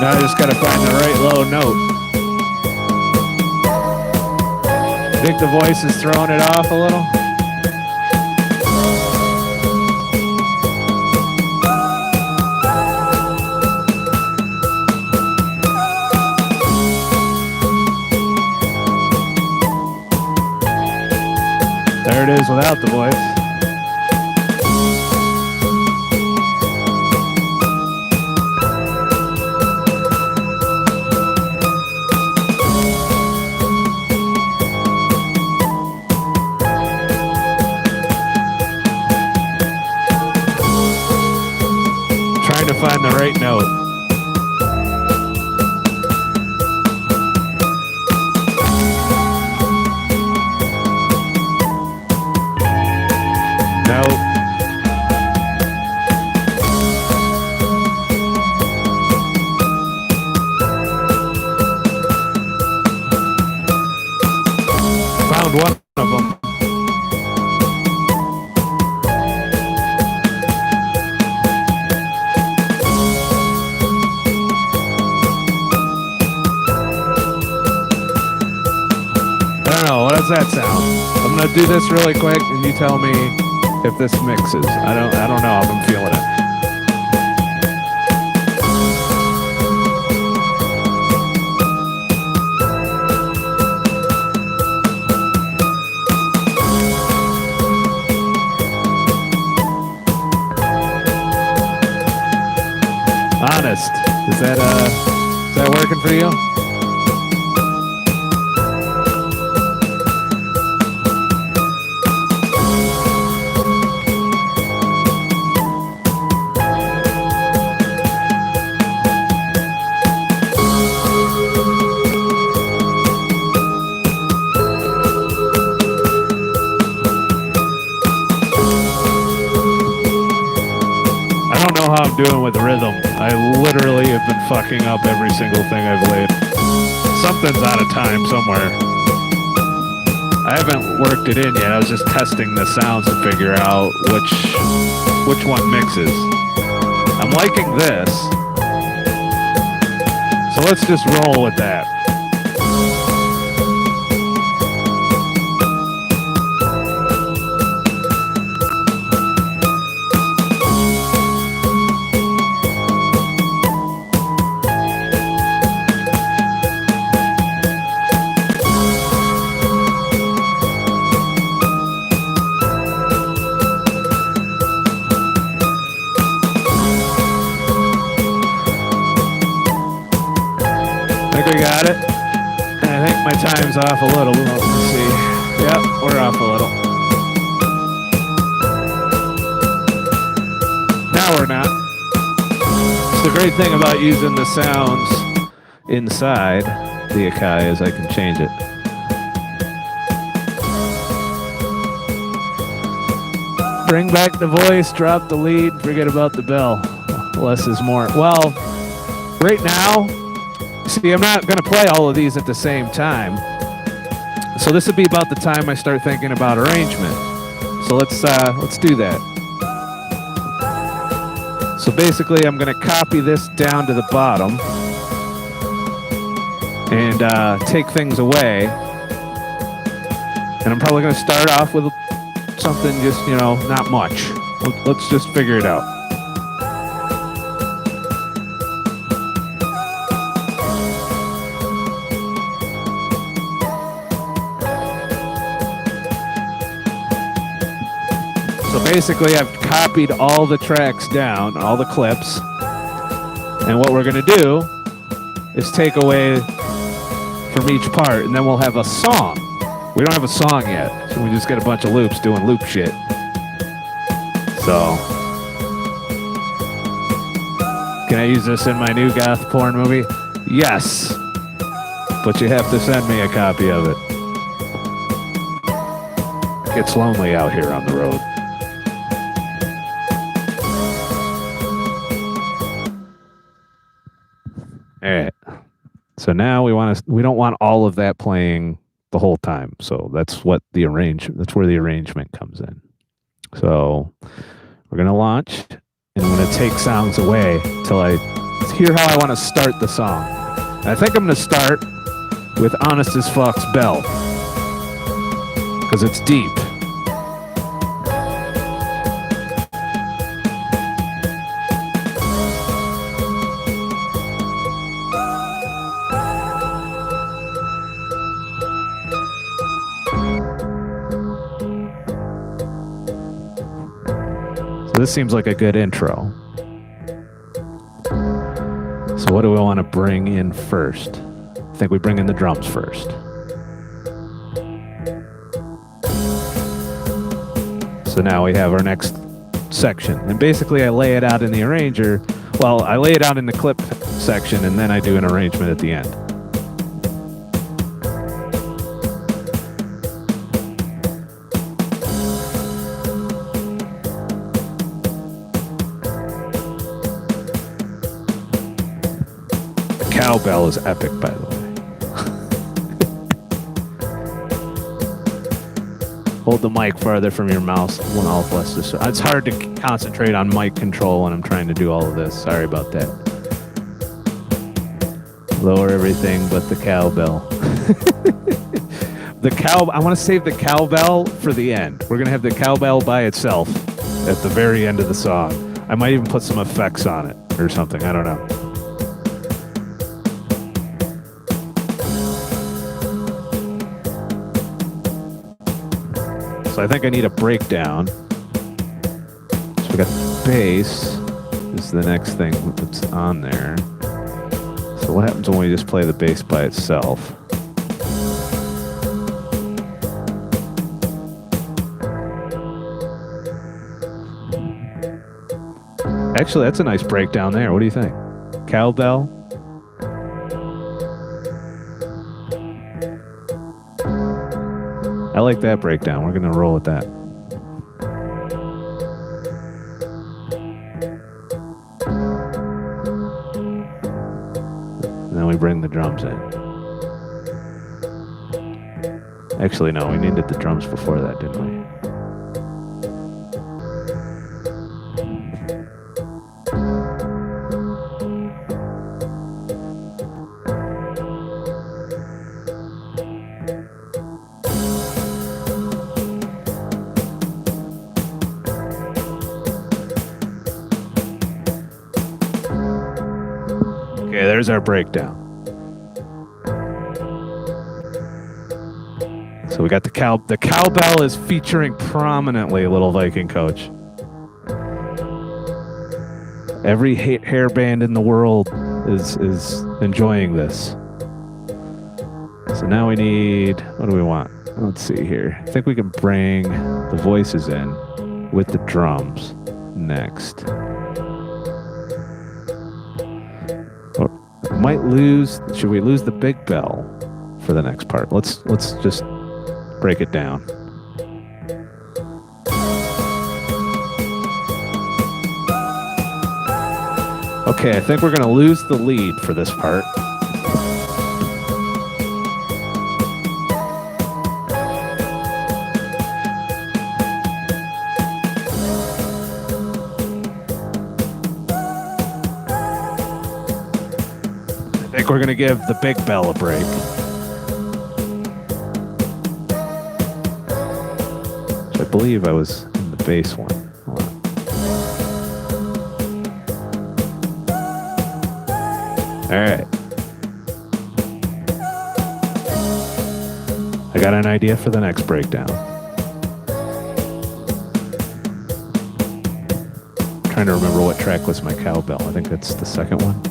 Now I just got to find the right low note. I think the voice is throwing it off a little. There it is without the voice. Trying to find the right note. One of them. I don't know, what does that sound? I'm gonna do this really quick and you tell me if this mixes. I don't know if I'm feeling it. Honest. Is that working for you? I'm doing with rhythm. I literally have been fucking up every single thing I've laid. Something's out of time somewhere. I haven't worked it in yet. I was just testing the sounds to figure out which one mixes. I'm liking this. So let's just roll with that. Got it. I think my time's off a little. Let's see. Yep, we're off a little. Now we're not. So the great thing about using the sounds inside the Akai is I can change it. Bring back the voice, drop the lead, forget about the bell. Less is more. Well, right now, see, I'm not going to play all of these at the same time. So this would be about the time I start thinking about arrangement. So let's do that. So basically, I'm going to copy this down to the bottom and take things away. And I'm probably going to start off with something just, not much. Let's just figure it out. Basically, I've copied all the tracks down, all the clips, and what we're going to do is take away from each part, and then we'll have a song. We don't have a song yet, so we just get a bunch of loops doing loop shit. So, can I use this in my new goth porn movie? Yes, but you have to send me a copy of it. It gets lonely out here on the road. All right. So now we don't want all of that playing the whole time. So that's where the arrangement comes in. So we're going to launch and I'm going to take sounds away till I hear how I want to start the song. And I think I'm going to start with Honest as Fuck's Bell. because it's deep. So this seems like a good intro. So what do we want to bring in first? I think we bring in the drums first. So now we have our next section. And basically I lay it out in the arranger. Well, I lay it out in the clip section and then I do an arrangement at the end. The cowbell is epic, by the way. Hold the mic farther from your mouse. It's hard to concentrate on mic control when I'm trying to do all of this. Sorry about that. Lower everything but the cowbell. I want to save the cowbell for the end. We're going to have the cowbell by itself at the very end of the song. I might even put some effects on it or something. I don't know. So I think I need a breakdown. So we got the bass is the next thing that's on there. So what happens when we just play the bass by itself? Actually, that's a nice breakdown there. What do you think? Cowbell? I like that breakdown. We're going to roll with that. And then we bring the drums in. Actually, no, we needed the drums before that, didn't we? Okay, there's our breakdown. So we got the cowbell is featuring prominently, Little Viking Coach. Every hair band in the world is enjoying this. So now we need, what do we want? Let's see here. I think we can bring the voices in with the drums next. Might lose. Should we lose the big bell for the next part? Let's just break it down. Okay, I think we're gonna lose the lead for this part. We're going to give the big bell a break. So I believe I was in the bass one. Hold on. All right. I got an idea for the next breakdown. I'm trying to remember what track was my cowbell. I think that's the second one.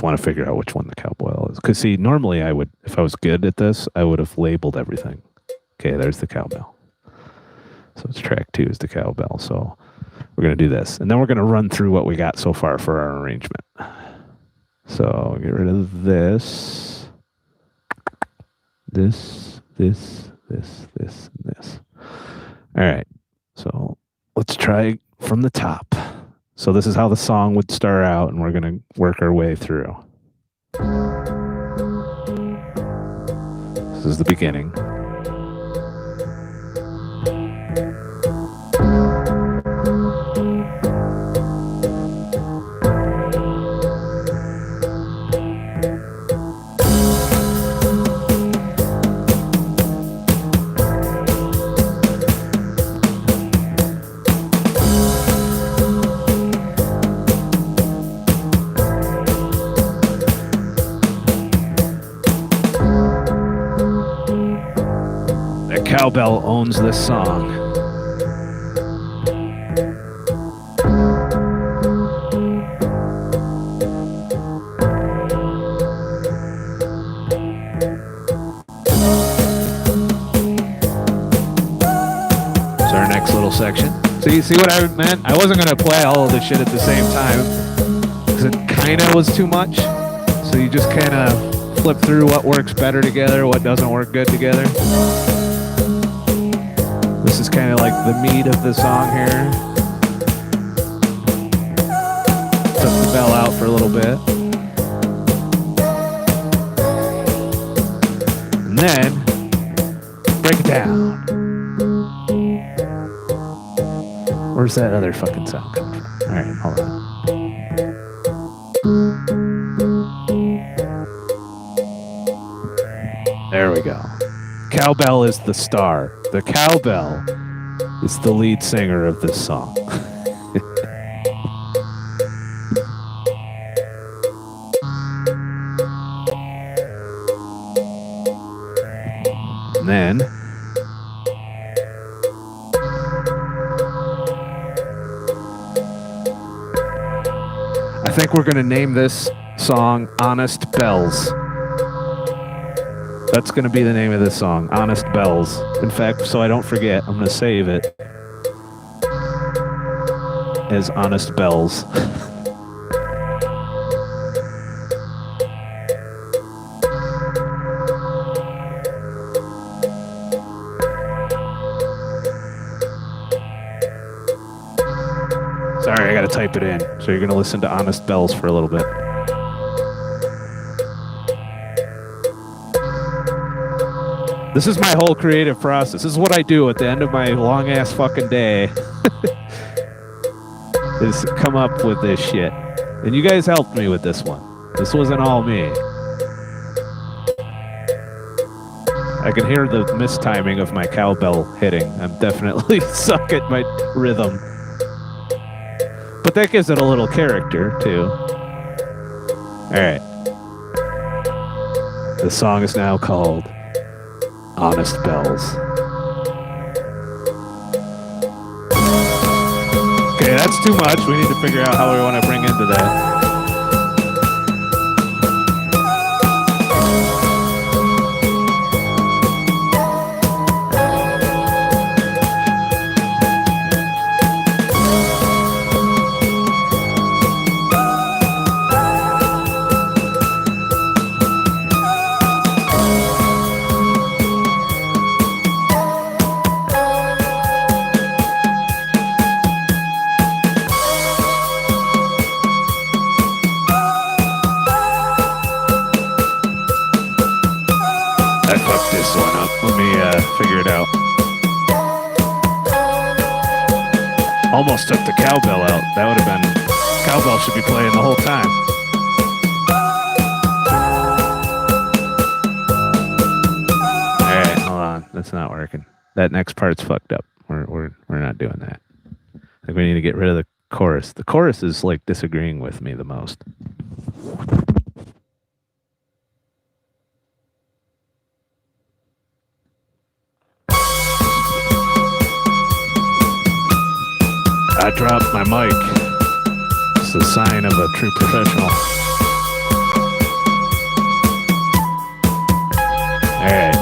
Want to figure out which one the cowbell is, because see, normally I would, if I was good at this, I would have labeled everything. Okay, there's the cowbell. So it's track 2 is the cowbell. So we're going to do this, and then we're going to run through what we got so far for our arrangement. So get rid of this, this, and this. All right, so let's try from the top. So this is how the song would start out, and we're going to work our way through. This is the beginning. Cowbell owns this song. It's our next little section. So you see what I meant? I wasn't going to play all of this shit at the same time because it kind of was too much. So you just kind of flip through what works better together, what doesn't work good together. This is kind of like the meat of the song here. Took the bell out for a little bit. And then break it down. Where's that other fucking sound coming from? Alright, hold on. There we go. Cowbell is the star. The cowbell is the lead singer of this song. And then I think we're going to name this song Honest Bells. That's going to be the name of this song, Honest Bells. In fact, so I don't forget, I'm going to save it as Honest Bells. Sorry, I got to type it in. So you're going to listen to Honest Bells for a little bit. This is my whole creative process. This is what I do at the end of my long ass fucking day. Is come up with this shit. And you guys helped me with this one. This wasn't all me. I can hear the mistiming of my cowbell hitting. I'm definitely suck at my rhythm. But that gives it a little character too. Alright. The song is now called Honest Bells. Okay, that's too much. We need to figure out how we want to bring into that. Figure it out. Almost took the cowbell out. That would have been... Cowbell should be playing the whole time. Alright, hold on. That's not working. That next part's fucked up. We're not doing that. I think we need to get rid of the chorus. The chorus is like disagreeing with me the most. I dropped my mic. It's a sign of a true professional. Alright.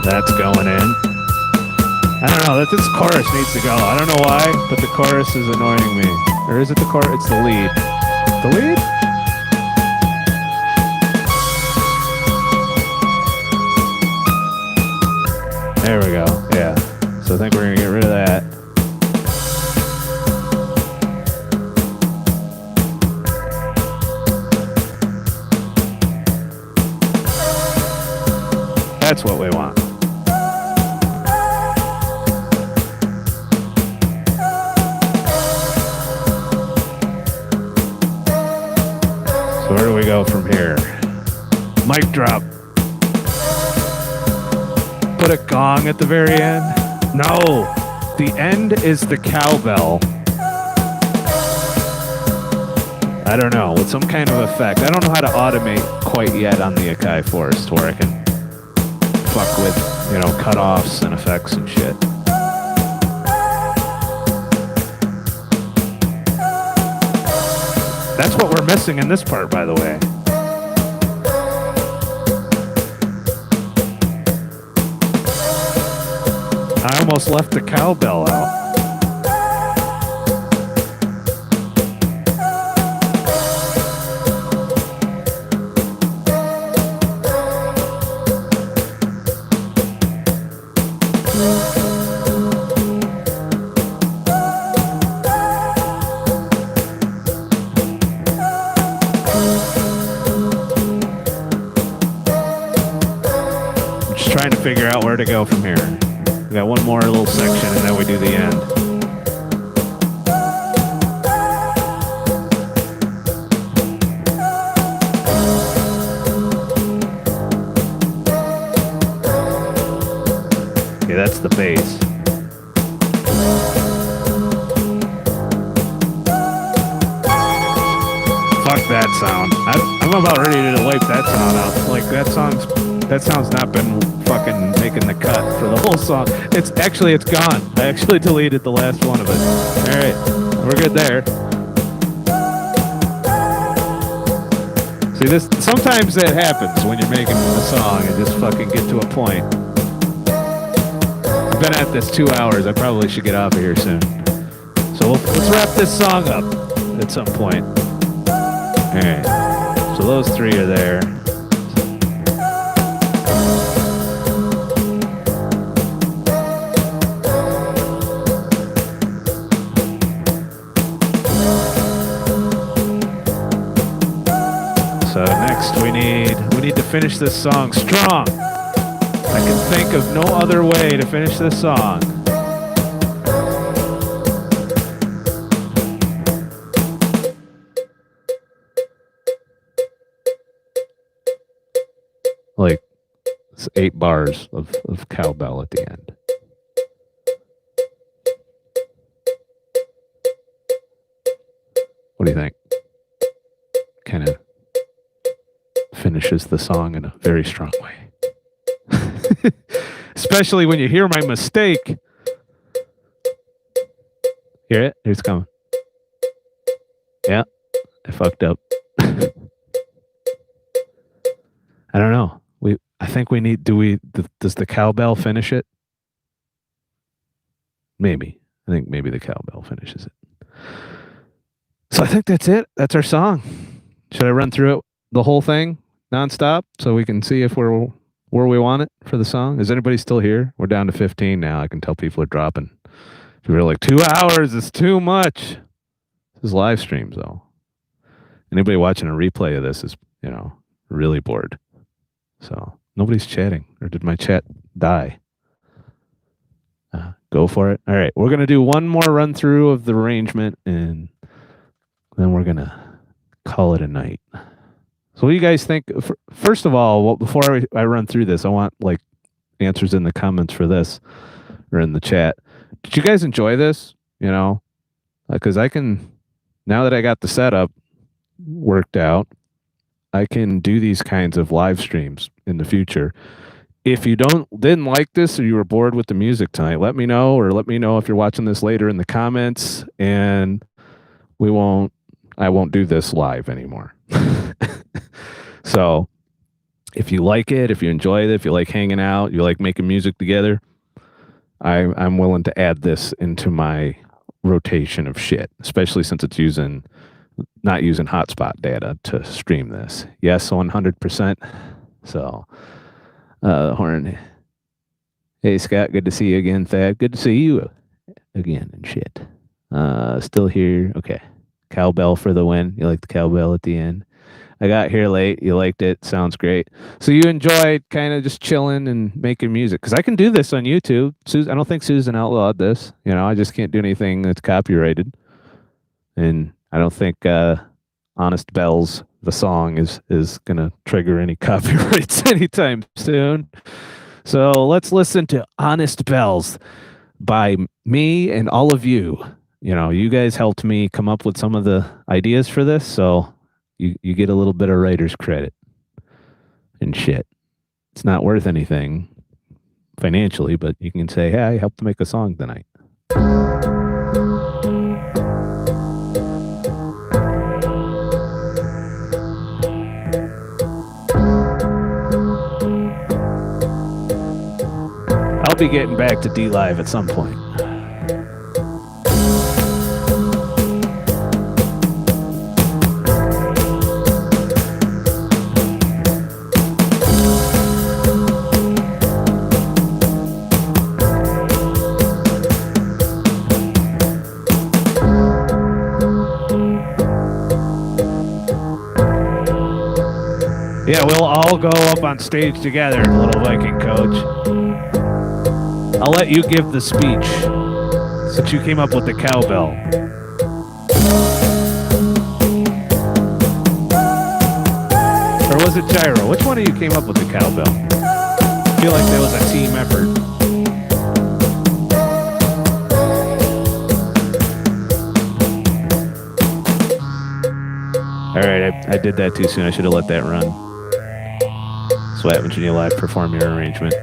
That's going in. I don't know, this chorus needs to go. I don't know why, but the chorus is annoying me. Or is it the chorus? It's the lead. The lead? There we go. Yeah. So I think we're going to get rid of that. That's what we want. So where do we go from here? Mic drop. Put a gong at the very end? No, the end is the cowbell. I don't know, with some kind of effect. I don't know how to automate quite yet on the Akai Force to where I can fuck with, you know, cutoffs and effects and shit. That's what we're missing in this part, by the way. I almost left the cowbell out. Trying to figure out where to go from here. We got one more little section and then we do the end. Okay, that's the bass. Fuck that sound. I'm about ready to wipe that sound out. Like that sound's not been fucking making the cut for the whole song. It's gone. I actually deleted the last one of it. All right, we're good there. See, this sometimes that happens when you're making a song and just fucking get to a point. I've been at this 2 hours. I probably should get off of here soon. So let's wrap this song up at some point. All right. So those three are there. So next we need to finish this song strong. I can think of no other way to finish this song. Like it's 8 bars of cowbell at the end. What do you think? Kind of finishes the song in a very strong way. Especially when you hear my mistake. Hear it? Here it's coming. Yeah, I fucked up. I don't know. I think we need. Does the cowbell finish it? Maybe. I think maybe the cowbell finishes it. So I think that's it. That's our song. Should I run through it, the whole thing, nonstop, so we can see if we're where we want it for the song? Is anybody still here? We're down to 15 now. I can tell people are dropping. If you're like 2 hours, it's too much. This is live streams though. Anybody watching a replay of this is, really bored. So nobody's chatting, or did my chat die? Go for it. All right, we're gonna do one more run through of the arrangement, and then we're gonna call it a night. So what do you guys think? First of all, before I run through this, I want like answers in the comments for this or in the chat. Did you guys enjoy this? Because I can, now that I got the setup worked out, I can do these kinds of live streams in the future. If you didn't like this or you were bored with the music tonight, let me know, or let me know if you're watching this later in the comments, and I won't do this live anymore. So if you like it, if you enjoy it, if you like hanging out, you like making music together, I'm willing to add this into my rotation of shit, especially since it's not using hotspot data to stream this. Yes, 100%. So, Horn. Hey, Scott, good to see you again, Thad. Good to see you again and shit. Still here. Okay. Cowbell for the win. You like the cowbell at the end? I got here late. You liked it. Sounds great. So you enjoyed kind of just chilling and making music. Because I can do this on YouTube. I don't think Susan outlawed this. I just can't do anything that's copyrighted. And I don't think Honest Bells, the song, is going to trigger any copyrights anytime soon. So let's listen to Honest Bells by me and all of you you guys helped me come up with some of the ideas for this, so you get a little bit of writer's credit and shit. It's not worth anything financially, but you can say, hey, I helped make a song tonight. I'll be getting back to dlive at some point. Yeah, we'll all go up on stage together, little Viking coach. I'll let you give the speech, since you came up with the cowbell. Or was it gyro? Which one of you came up with the cowbell? I feel like that was a team effort. Alright, I did that too soon. I should have let that run. That's what happens when you live perform your arrangement.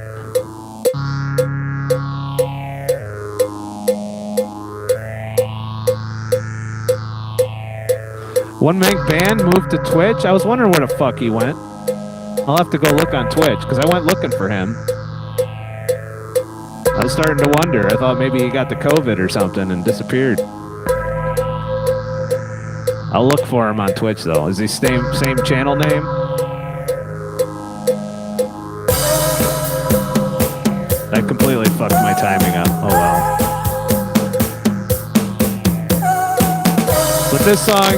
One Mank Band moved to Twitch. I was wondering where the fuck he went. I'll have to go look on Twitch because I went looking for him. I was starting to wonder. I thought maybe he got the COVID or something and disappeared. I'll look for him on Twitch though. Is he same channel name? I completely fucked my timing up. Oh well. But this song,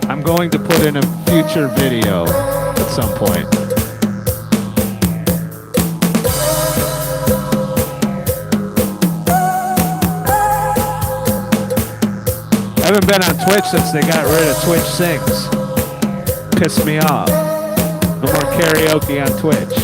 I'm going to put in a future video at some point. I haven't been on Twitch since they got rid of Twitch Sings. Pissed me off. No more karaoke on Twitch.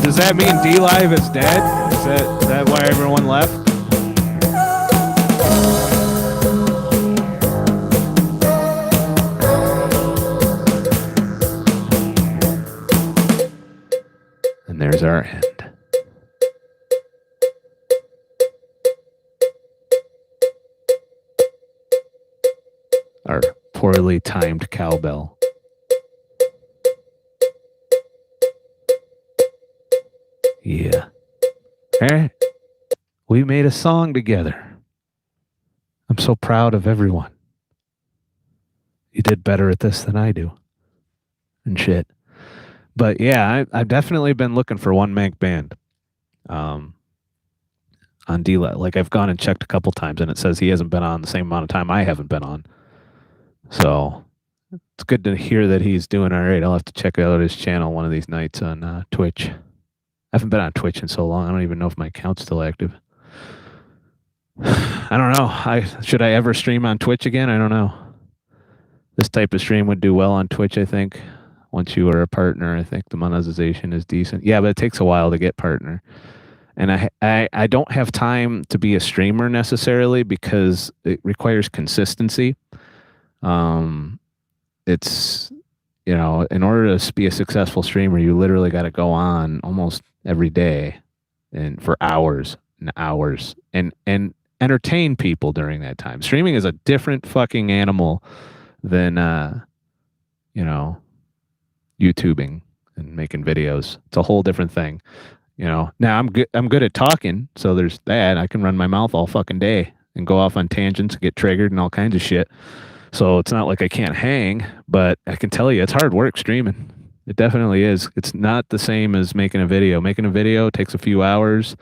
Does that mean dlive is dead? Is that why everyone left? And there's our end. Our poorly timed cowbell. Yeah. All right. We made a song together. I'm so proud of everyone. You did better at this than I do. And shit. But yeah, I've definitely been looking for One Mank Band. On dlive. Like I've gone and checked a couple times and it says he hasn't been on the same amount of time I haven't been on. So it's good to hear that he's doing all right. I'll have to check out his channel one of these nights on Twitch. I haven't been on Twitch in so long. I don't even know if my account's still active. I don't know. Should I ever stream on Twitch again? I don't know. This type of stream would do well on Twitch, I think. Once you are a partner, I think the monetization is decent. Yeah, but it takes a while to get partner. And I don't have time to be a streamer necessarily because it requires consistency. It's, in order to be a successful streamer, you literally got to go on almost every day and for hours and hours and entertain people during that time. Streaming is a different fucking animal than, YouTubing and making videos. It's a whole different thing. Now I'm good at talking, so there's that. I can run my mouth all fucking day and go off on tangents, get triggered and all kinds of shit. So it's not like I can't hang, but I can tell you it's hard work streaming. It definitely is. It's not the same as making a video. Making a video takes a few hours,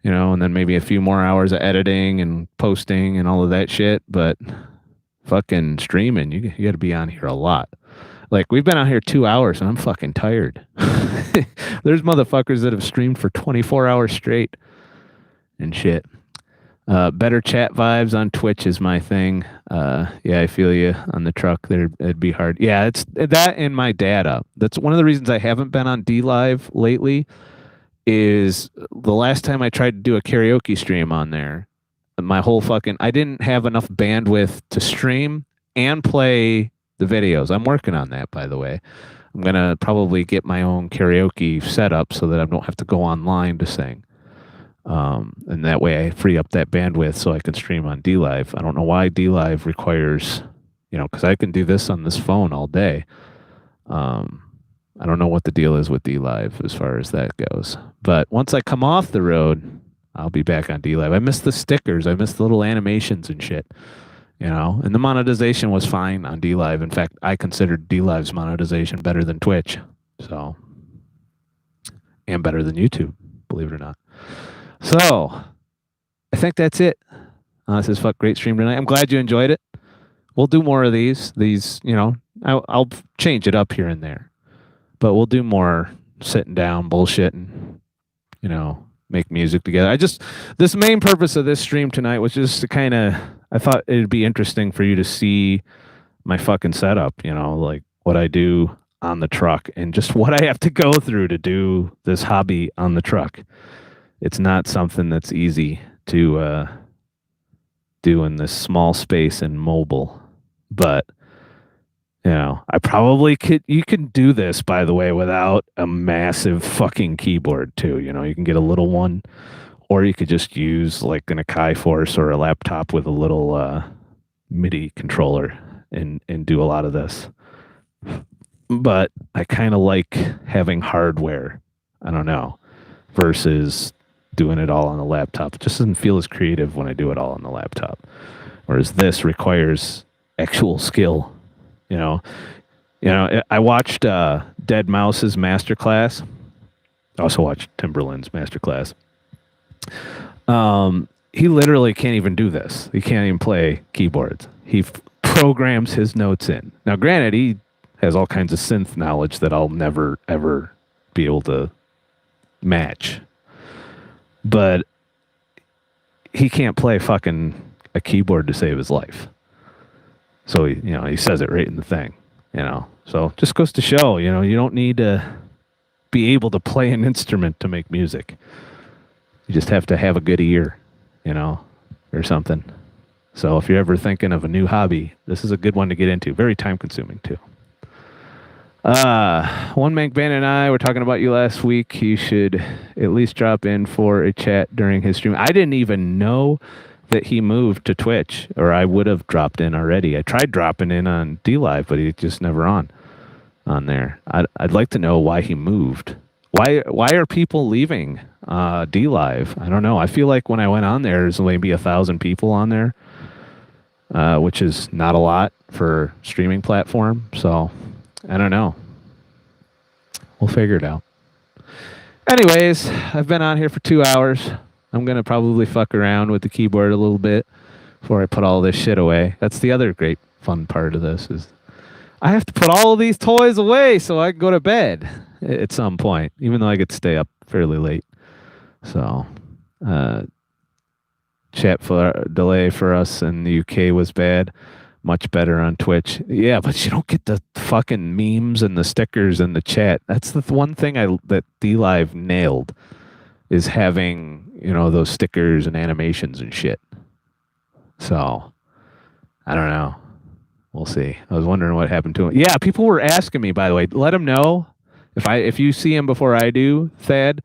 and then maybe a few more hours of editing and posting and all of that shit. But fucking streaming, you got to be on here a lot. Like, we've been out here 2 hours and I'm fucking tired. There's motherfuckers that have streamed for 24 hours straight and shit. Better chat vibes on Twitch is my thing. Yeah, I feel you on the truck there. It'd be hard. Yeah, it's that and my data. That's one of the reasons I haven't been on dlive lately is the last time I tried to do a karaoke stream on there, my whole fucking, I didn't have enough bandwidth to stream and play the videos. I'm working on that, by the way. I'm going to probably get my own karaoke set up so that I don't have to go online to sing. And that way I free up that bandwidth so I can stream on dlive. I don't know why dlive requires, because I can do this on this phone all day. I don't know what the deal is with dlive as far as that goes. But once I come off the road, I'll be back on dlive. I miss the stickers. I miss the little animations and shit. And the monetization was fine on dlive. In fact, I considered dlive's monetization better than Twitch. So, and better than YouTube, believe it or not. So, I think that's it. This is great stream tonight. I'm glad you enjoyed it. We'll do more of these. I'll change it up here and there. But we'll do more sitting down, bullshitting, make music together. This main purpose of this stream tonight was just to I thought it'd be interesting for you to see my fucking setup, like what I do on the truck and just what I have to go through to do this hobby on the truck. It's not something that's easy to do in this small space and mobile, but I probably could. You can do this, by the way, without a massive fucking keyboard too. You can get a little one, or you could just use like an Akai Force or a laptop with a little MIDI controller and do a lot of this. But I kind of like having hardware. I don't know, versus doing it all on the laptop. It just doesn't feel as creative when I do it all on the laptop. Whereas this requires actual skill. I watched Dead Mouse's masterclass. I also watched Timberland's masterclass. He literally can't even do this. He can't even play keyboards. He programs his notes in. Now, granted, he has all kinds of synth knowledge that I'll never, ever be able to match. But he can't play fucking a keyboard to save his life. So, he says it right in the thing, So just goes to show, you don't need to be able to play an instrument to make music. You just have to have a good ear, or something. So if you're ever thinking of a new hobby, this is a good one to get into. Very time consuming, too. One Mank Band and I were talking about you last week. You should at least drop in for a chat during his stream. I didn't even know that he moved to Twitch, or I would have dropped in already. I tried dropping in on dlive, but he's just never on there. I'd like to know why he moved. Why are people leaving dlive? I don't know. I feel like when I went on there, there's maybe 1,000 people on there, which is not a lot for a streaming platform. So I don't know. We'll figure it out. Anyways, I've been on here for 2 hours. I'm going to probably fuck around with the keyboard a little bit before I put all this shit away. That's the other great fun part of this is I have to put all of these toys away so I can go to bed at some point, even though I get to stay up fairly late. So, chat delay for us in the UK was bad. Much better on Twitch. Yeah, but you don't get the fucking memes and the stickers and the chat. That's the one thing that dlive nailed is having, those stickers and animations and shit. So, I don't know. We'll see. I was wondering what happened to him. Yeah, people were asking me, by the way, let him know if you see him before I do, Thad.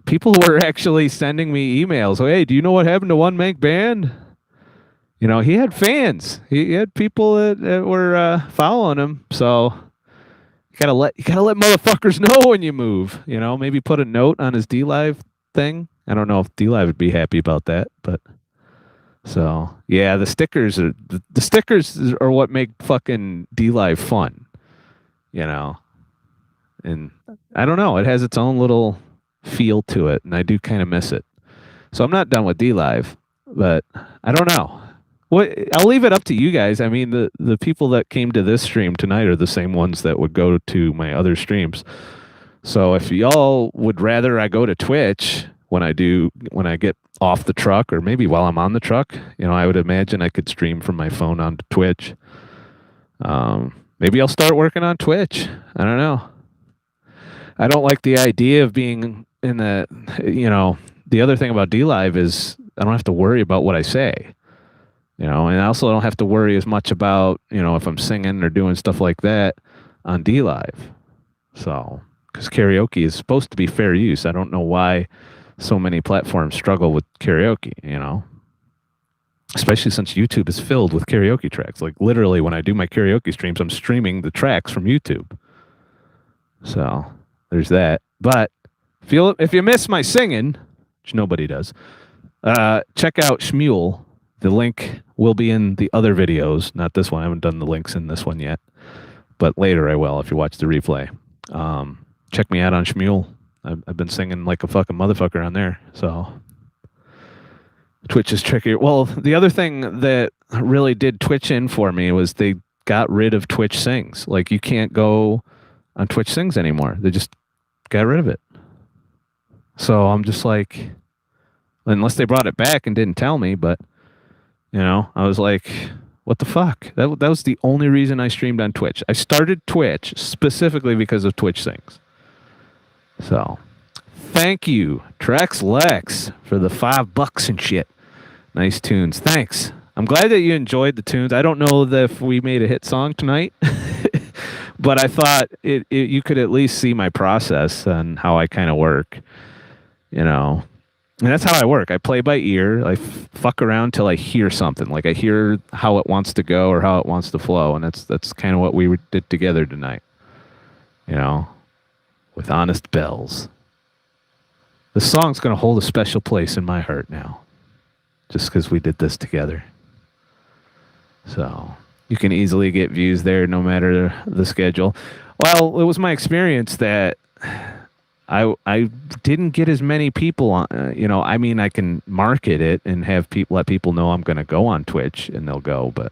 People were actually sending me emails. Oh, hey, do you know what happened to One Mank Band? He had fans. He had people that were following him. So you gotta let motherfuckers know when you move. Maybe put a note on his dlive thing. I don't know if dlive would be happy about that, but so yeah, the stickers are what make fucking dlive fun. And I don't know. It has its own little feel to it, and I do kind of miss it. So I'm not done with dlive, but I don't know. I'll leave it up to you guys. I mean, the people that came to this stream tonight are the same ones that would go to my other streams. So if y'all would rather I go to Twitch when I get off the truck, or maybe while I'm on the truck, I would imagine I could stream from my phone onto Twitch. Maybe I'll start working on Twitch. I don't know. I don't like the idea of being in the, the other thing about dlive is I don't have to worry about what I say, and I also don't have to worry as much about, if I'm singing or doing stuff like that on dlive. So, because karaoke is supposed to be fair use. I don't know why so many platforms struggle with karaoke, especially since YouTube is filled with karaoke tracks. Like literally when I do my karaoke streams, I'm streaming the tracks from YouTube. So there's that. But if you miss my singing, which nobody does, check out SMULE. The link will be in the other videos, not this one. I haven't done the links in this one yet, but later I will if you watch the replay. Check me out on SMULE. I've been singing like a fucking motherfucker on there. So Twitch is trickier. Well, the other thing that really did Twitch in for me was they got rid of Twitch Sings. Like you can't go on Twitch Sings anymore. They just got rid of it. So I'm just like, unless they brought it back and didn't tell me, but I was like, what the fuck? That was the only reason I streamed on Twitch. I started Twitch specifically because of Twitch Sings. So thank you, Trex Lex, for the $5 and shit. Nice tunes. Thanks. I'm glad that you enjoyed the tunes. I don't know if we made a hit song tonight, but I thought you could at least see my process and how I kind of work, And that's how I work. I play by ear. I fuck around till I hear something. Like I hear how it wants to go or how it wants to flow, and that's kind of what we did together tonight. With Honest Bells. The song's going to hold a special place in my heart now, just because we did this together. So you can easily get views there no matter the schedule. Well, it was my experience that I didn't get as many people on, I mean, I can market it and let people know I'm going to go on Twitch and they'll go, but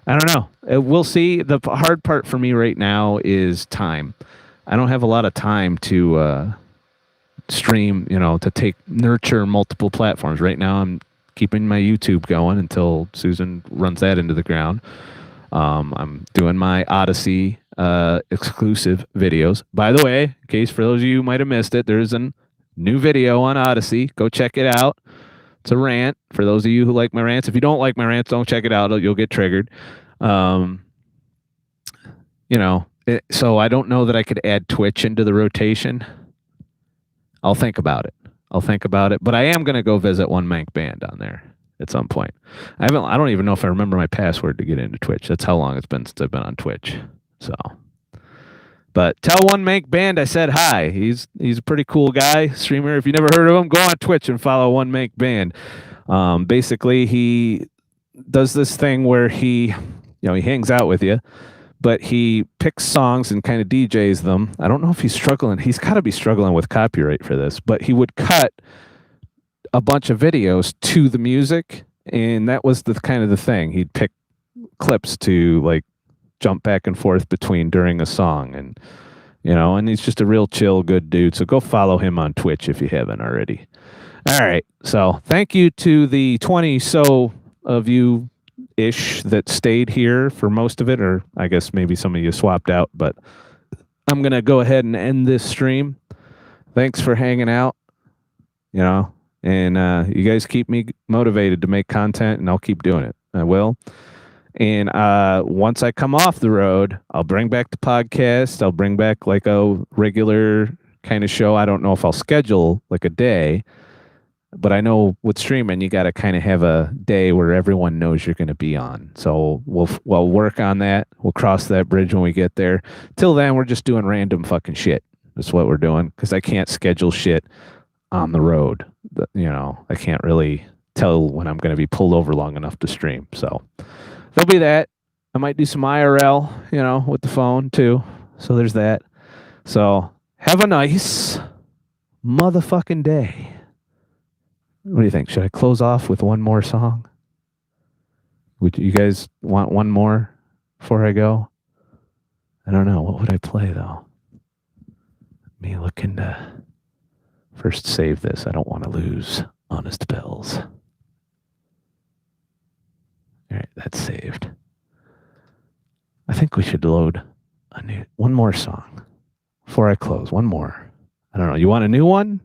I don't know. We'll see. The hard part for me right now is time. I don't have a lot of time to stream, to nurture multiple platforms. Right now I'm keeping my YouTube going until Susan runs that into the ground. I'm doing my Odysee exclusive videos. By the way, in case for those of you who might have missed it, there's a new video on Odysee. Go check it out. It's a rant for those of you who like my rants. If you don't like my rants, don't check it out. You'll get triggered. So I don't know that I could add Twitch into the rotation. I'll think about it. But I am going to go visit One Mank Band on there at some point. I don't even know if I remember my password to get into Twitch. That's how long it's been since I've been on Twitch. So, but tell One Mank Band I said hi. He's a pretty cool guy, streamer. If you never heard of him, go on Twitch and follow One Mank Band. Basically, he does this thing where he hangs out with you, but he picks songs and kind of DJs them. I don't know if he's struggling. He's got to be struggling with copyright for this, but he would cut a bunch of videos to the music, and that was the kind of the thing. He'd pick clips to like jump back and forth between during a song, and and he's just a real chill, good dude. So go follow him on Twitch if you haven't already. All right. So thank you to the 20 so of you ish that stayed here for most of it, or I guess maybe some of you swapped out, but I'm going to go ahead and end this stream. Thanks for hanging out, and you guys keep me motivated to make content, and I'll keep doing it. I will. And once I come off the road, I'll bring back the podcast. I'll bring back like a regular kind of show. I don't know if I'll schedule like a day, but I know with streaming, you got to kind of have a day where everyone knows you're going to be on. So we'll work on that. We'll cross that bridge when we get there. Till then, we're just doing random fucking shit. That's what we're doing, because I can't schedule shit on the road. I can't really tell when I'm going to be pulled over long enough to stream. So there'll be that. I might do some IRL, with the phone too. So there's that. So have a nice motherfucking day. What do you think? Should I close off with one more song? Would you guys want one more before I go? I don't know. What would I play though? Let me look into. First, save this. I don't want to lose Honest Bells. All right, that's saved. I think we should load one more song before I close. One more. I don't know. You want a new one?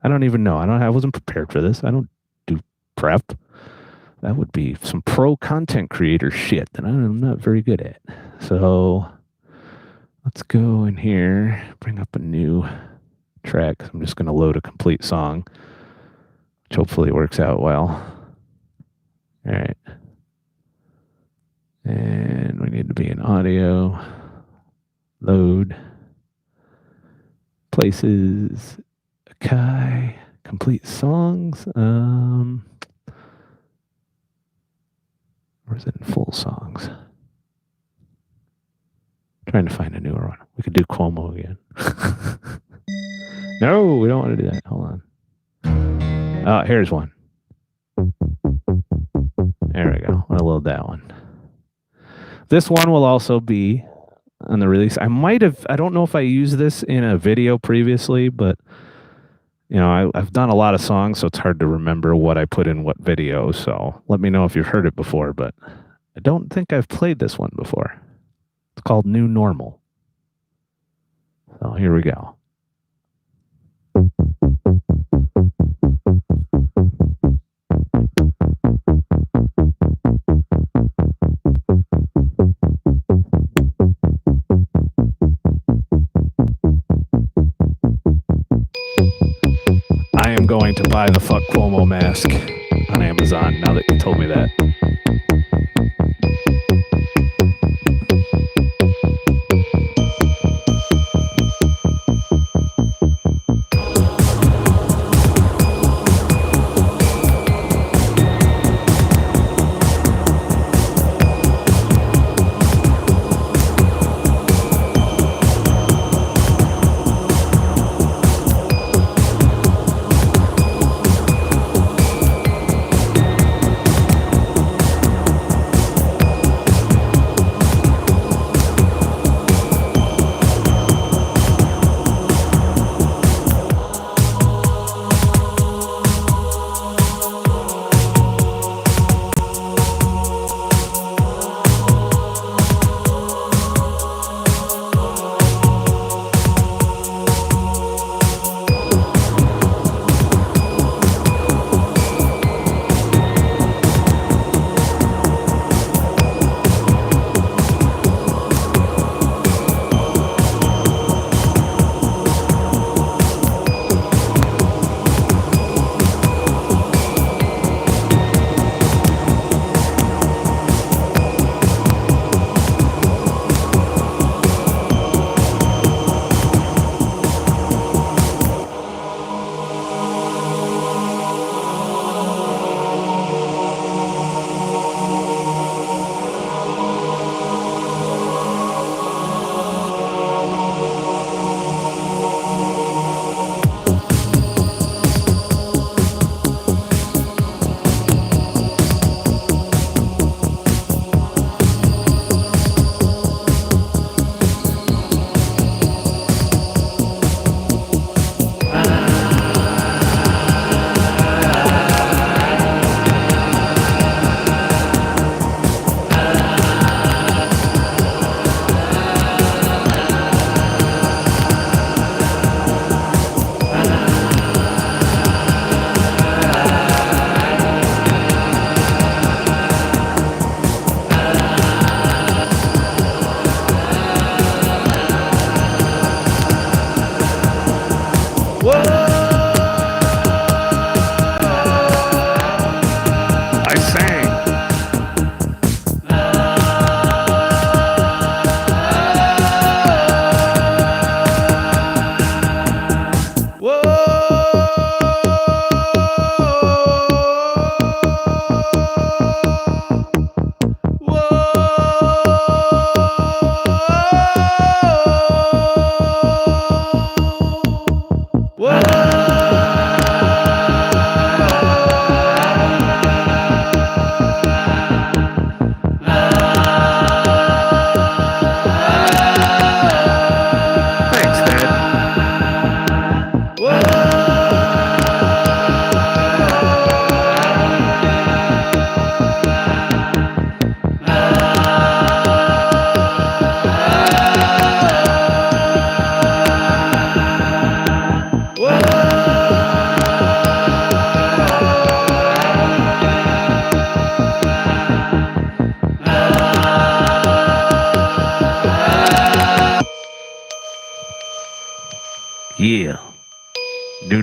I don't even know. I wasn't prepared for this. I don't do prep. That would be some pro content creator shit that I'm not very good at. So let's go in here, bring up a new track. I'm just going to load a complete song, which hopefully works out well. All right. And we need to be in audio, load, places, Akai, complete songs. Or is it in full songs? Trying to find a newer one. We could do Cuomo again. No, we don't want to do that. Hold on. Oh, here's one. There we go. I'll load that one. This one will also be on the release. I don't know if I used this in a video previously, but you know, I've done a lot of songs, so it's hard to remember what I put in what video. So let me know if you've heard it before, but I don't think I've played this one before. It's called New Normal. So here we go. I am going to buy the Fuck Cuomo mask on Amazon now that you told me that.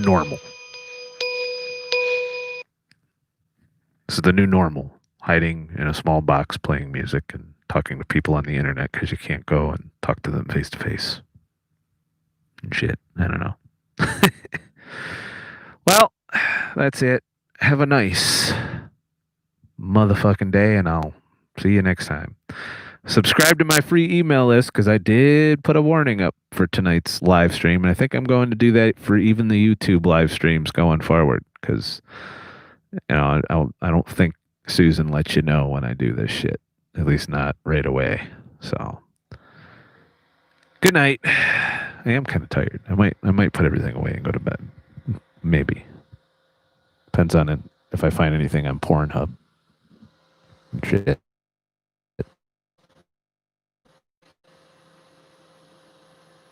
normal. This is the new normal. Hiding in a small box, playing music, and talking to people on the internet because you can't go and talk to them face to face. And shit. I don't know. Well, that's it. Have a nice motherfucking day, and I'll see you next time. Subscribe to my free email list because I did put a warning up for tonight's live stream, and I think I'm going to do that for even the YouTube live streams going forward because, you know, I don't think Susan lets you know when I do this shit, at least not right away. So, good night. I am kind of tired. I might put everything away and go to bed. Maybe. Depends on it if I find anything on Pornhub. Shit.